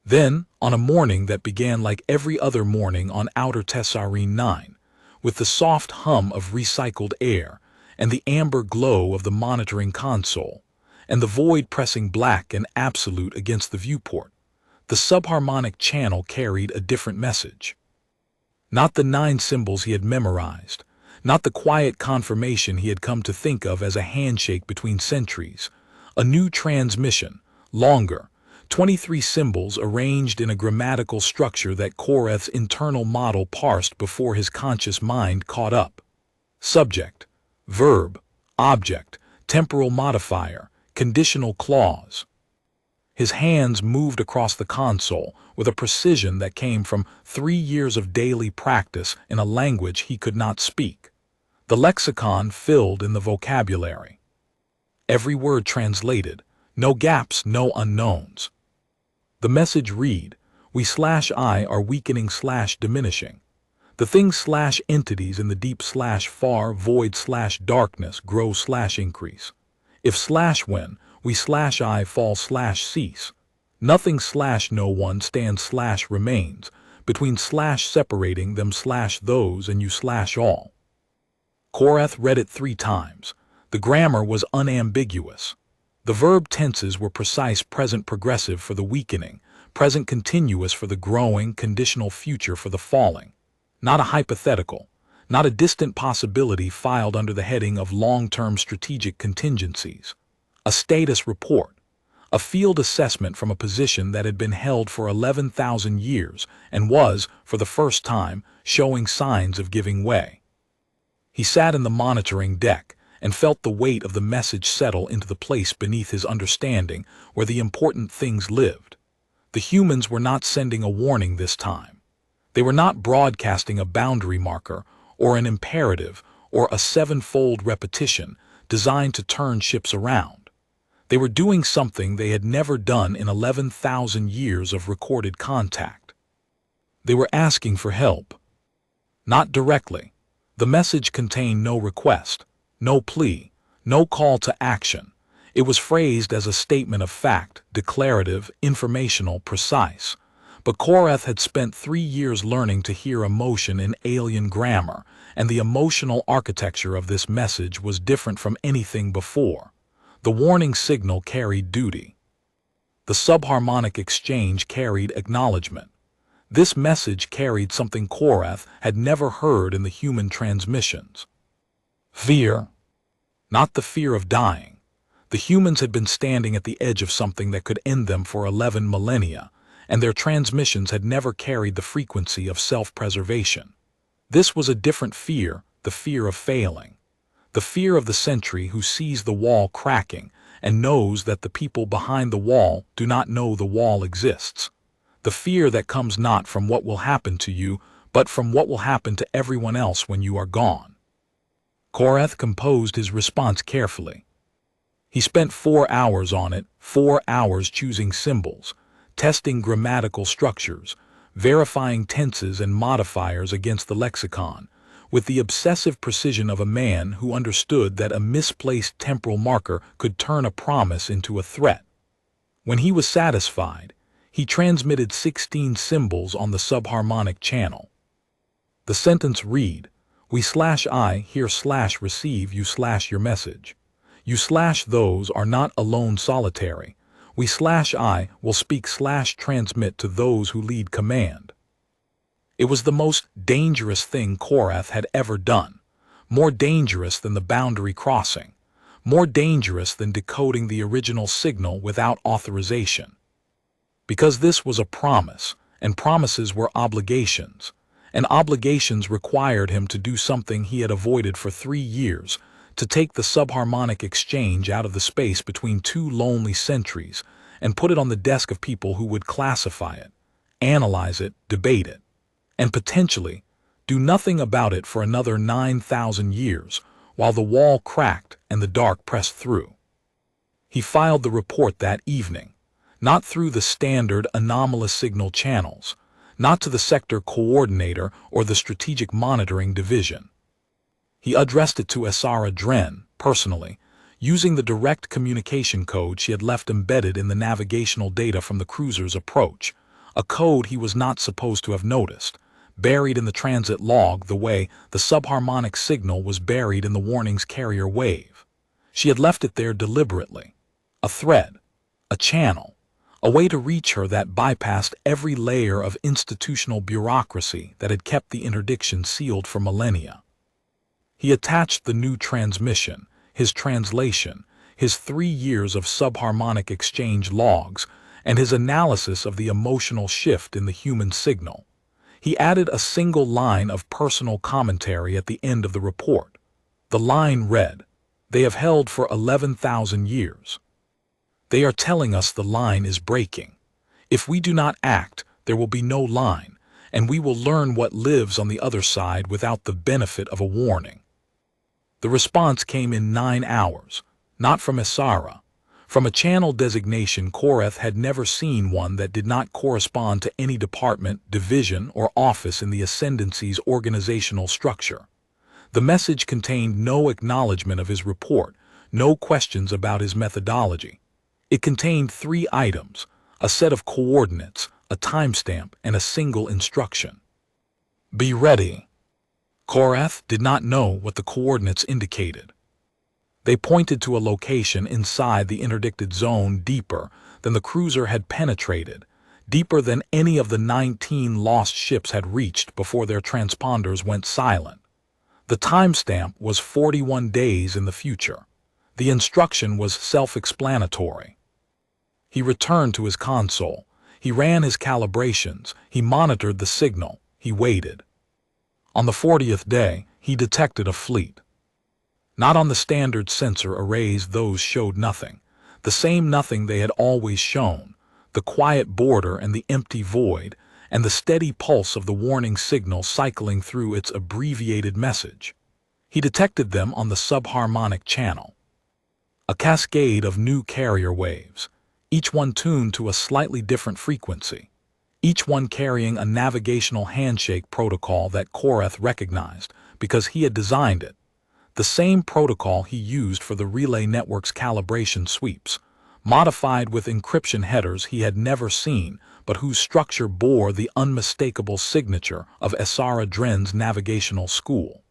S1: Then, on a morning that began like every other morning on Outer Tessarine 9, with the soft hum of recycled air and the amber glow of the monitoring console, and the void pressing black and absolute against the viewport, the subharmonic channel carried a different message. Not the 9 symbols he had memorized, not the quiet confirmation he had come to think of as a handshake between centuries, a new transmission, longer, 23 symbols arranged in a grammatical structure that Korath's internal model parsed before his conscious mind caught up. Subject, verb, object, temporal modifier, conditional clause. His hands moved across the console with a precision that came from 3 years of daily practice in a language he could not speak. The lexicon filled in the vocabulary. Every word translated, no gaps, no unknowns. The message read, "We/I are weakening/diminishing. The things/entities in the deep/far void/darkness grow/increase. If/when, we/I fall/cease. Nothing/no one stands/remains, between/separating them/those and you/all. Korath read it 3 times. The grammar was unambiguous. The verb tenses were precise present progressive for the weakening, present continuous for the growing, conditional future for the falling. Not a hypothetical, not a distant possibility filed under the heading of long-term strategic contingencies. A status report, a field assessment from a position that had been held for 11,000 years and was, for the first time, showing signs of giving way. He sat in the monitoring deck and felt the weight of the message settle into the place beneath his understanding where the important things lived. The humans were not sending a warning this time. They were not broadcasting a boundary marker or an imperative or a 7-fold repetition designed to turn ships around. They were doing something they had never done in 11,000 years of recorded contact. They were asking for help. Not directly. The message contained no request, no plea, no call to action. It was phrased as a statement of fact, declarative, informational, precise. But Korath had spent 3 years learning to hear emotion in alien grammar, and the emotional architecture of this message was different from anything before. The warning signal carried duty. The subharmonic exchange carried acknowledgement. This message carried something Korath had never heard in the human transmissions. Fear. Not the fear of dying. The humans had been standing at the edge of something that could end them for 11 millennia, and their transmissions had never carried the frequency of self-preservation. This was a different fear, the fear of failing. The fear of the sentry who sees the wall cracking and knows that the people behind the wall do not know the wall exists. The fear that comes not from what will happen to you, but from what will happen to everyone else when you are gone. Korath composed his response carefully. He spent 4 hours on it, 4 hours choosing symbols, testing grammatical structures, verifying tenses and modifiers against the lexicon, with the obsessive precision of a man who understood that a misplaced temporal marker could turn a promise into a threat. When he was satisfied, he transmitted 16 symbols on the subharmonic channel. The sentence read, "We/I here/receive you/your message. You/those are not alone solitary. We/I will speak/transmit to those who lead command." It was the most dangerous thing Korath had ever done, more dangerous than the boundary crossing, more dangerous than decoding the original signal without authorization. Because this was a promise, and promises were obligations, and obligations required him to do something he had avoided for 3 years, to take the subharmonic exchange out of the space between 2 lonely sentries and put it on the desk of people who would classify it, analyze it, debate it, and potentially do nothing about it for another 9,000 years while the wall cracked and the dark pressed through. He filed the report that evening, not through the standard anomalous signal channels, not to the sector coordinator or the strategic monitoring division. He addressed it to Asara Dren, personally, using the direct communication code she had left embedded in the navigational data from the cruiser's approach, a code he was not supposed to have noticed, buried in the transit log the way the subharmonic signal was buried in the warning's carrier wave. She had left it there deliberately. A thread, a channel, a way to reach her that bypassed every layer of institutional bureaucracy that had kept the interdiction sealed for millennia. He attached the new transmission, his translation, his 3 years of subharmonic exchange logs, and his analysis of the emotional shift in the human signal. He added a single line of personal commentary at the end of the report. The line read, "They have held for 11,000 years. They are telling us the line is breaking. If we do not act, there will be no line, and we will learn what lives on the other side without the benefit of a warning." The response came in 9 hours, not from Asara. From a channel designation Korath had never seen one that did not correspond to any department, division, or office in the Ascendancy's organizational structure. The message contained no acknowledgement of his report, no questions about his methodology. It contained 3 items, a set of coordinates, a timestamp, and a single instruction. "Be ready." Korath did not know what the coordinates indicated. They pointed to a location inside the interdicted zone deeper than the cruiser had penetrated, deeper than any of the 19 lost ships had reached before their transponders went silent. The timestamp was 41 days in the future. The instruction was self-explanatory. He returned to his console. He ran his calibrations. He monitored the signal. He waited. On the 40th day, he detected a fleet. Not on the standard sensor arrays, those showed nothing. The same nothing they had always shown. The quiet border and the empty void, and the steady pulse of the warning signal cycling through its abbreviated message. He detected them on the subharmonic channel. A cascade of new carrier waves, each one tuned to a slightly different frequency, each one carrying a navigational handshake protocol that Korath recognized because he had designed it. The same protocol he used for the relay network's calibration sweeps, modified with encryption headers he had never seen, but whose structure bore the unmistakable signature of Esara Dren's navigational school.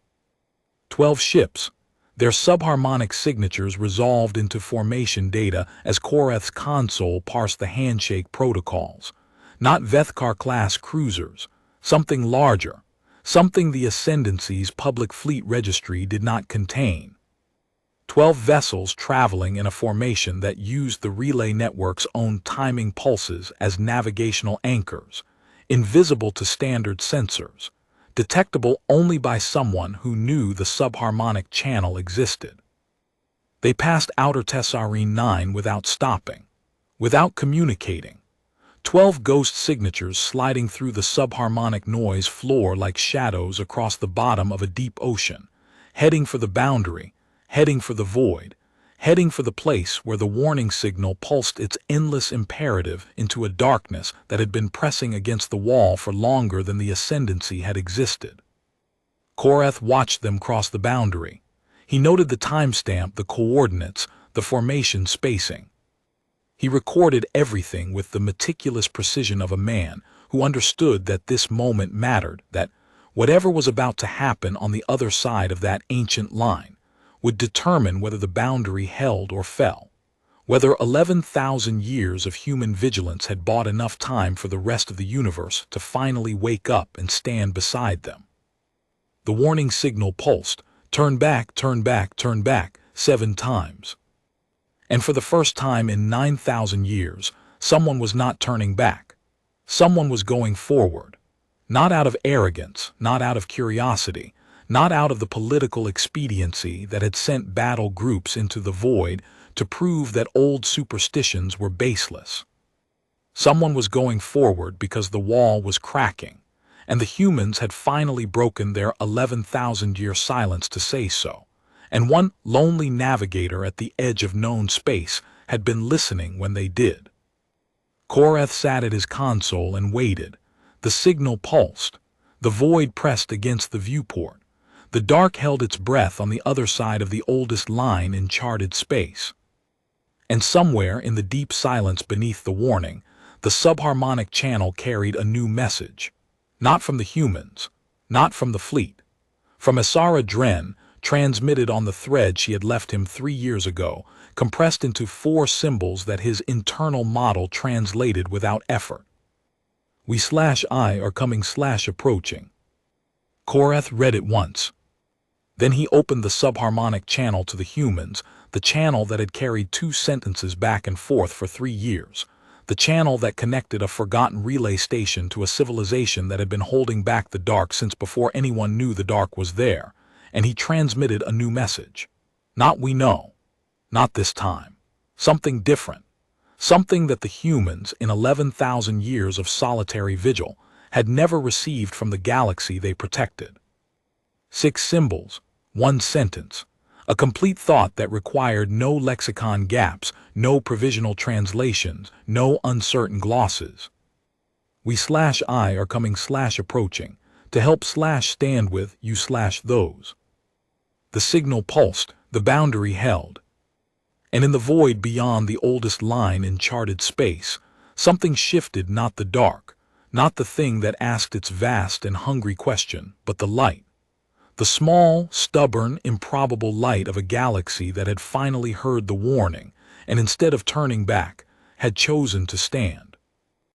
S1: 12 ships, their subharmonic signatures resolved into formation data as Korath's console parsed the handshake protocols. Not Vethkar-class cruisers, something larger, something the Ascendancy's public fleet registry did not contain. 12 vessels traveling in a formation that used the relay network's own timing pulses as navigational anchors, invisible to standard sensors, detectable only by someone who knew the subharmonic channel existed. They passed Outer Tessarine 9 without stopping, without communicating. 12 ghost signatures sliding through the subharmonic noise floor like shadows across the bottom of a deep ocean, heading for the boundary, heading for the void, heading for the place where the warning signal pulsed its endless imperative into a darkness that had been pressing against the wall for longer than the Ascendancy had existed. Korath watched them cross the boundary. He noted the timestamp, the coordinates, the formation spacing. He recorded everything with the meticulous precision of a man who understood that this moment mattered, that whatever was about to happen on the other side of that ancient line would determine whether the boundary held or fell, whether 11,000 years of human vigilance had bought enough time for the rest of the universe to finally wake up and stand beside them. The warning signal pulsed, turn back, turn back, turn back, 7 times. And for the first time in 9,000 years, someone was not turning back. Someone was going forward. Not out of arrogance, not out of curiosity, not out of the political expediency that had sent battle groups into the void to prove that old superstitions were baseless. Someone was going forward because the wall was cracking, and the humans had finally broken their 11,000-year silence to say so. And one lonely navigator at the edge of known space had been listening when they did. Korath sat at his console and waited. The signal pulsed. The void pressed against the viewport. The dark held its breath on the other side of the oldest line in charted space. And somewhere in the deep silence beneath the warning, the subharmonic channel carried a new message. Not from the humans, not from the fleet. From Esara Dren, transmitted on the thread she had left him 3 years ago, compressed into 4 symbols that his internal model translated without effort. We/I are coming/approaching. Korath read it once. Then he opened the subharmonic channel to the humans, the channel that had carried 2 sentences back and forth for 3 years, the channel that connected a forgotten relay station to a civilization that had been holding back the dark since before anyone knew the dark was there. And he transmitted a new message. Not we know. Not this time. Something different. Something that the humans, in 11,000 years of solitary vigil, had never received from the galaxy they protected. 6 symbols, 1 sentence. A complete thought that required no lexicon gaps, no provisional translations, no uncertain glosses. We/I are coming/approaching. To help /stand with you/those. The signal pulsed, the boundary held. And in the void beyond the oldest line in charted space, something shifted, not the dark, not the thing that asked its vast and hungry question, but the light. The small, stubborn, improbable light of a galaxy that had finally heard the warning, and instead of turning back, had chosen to stand.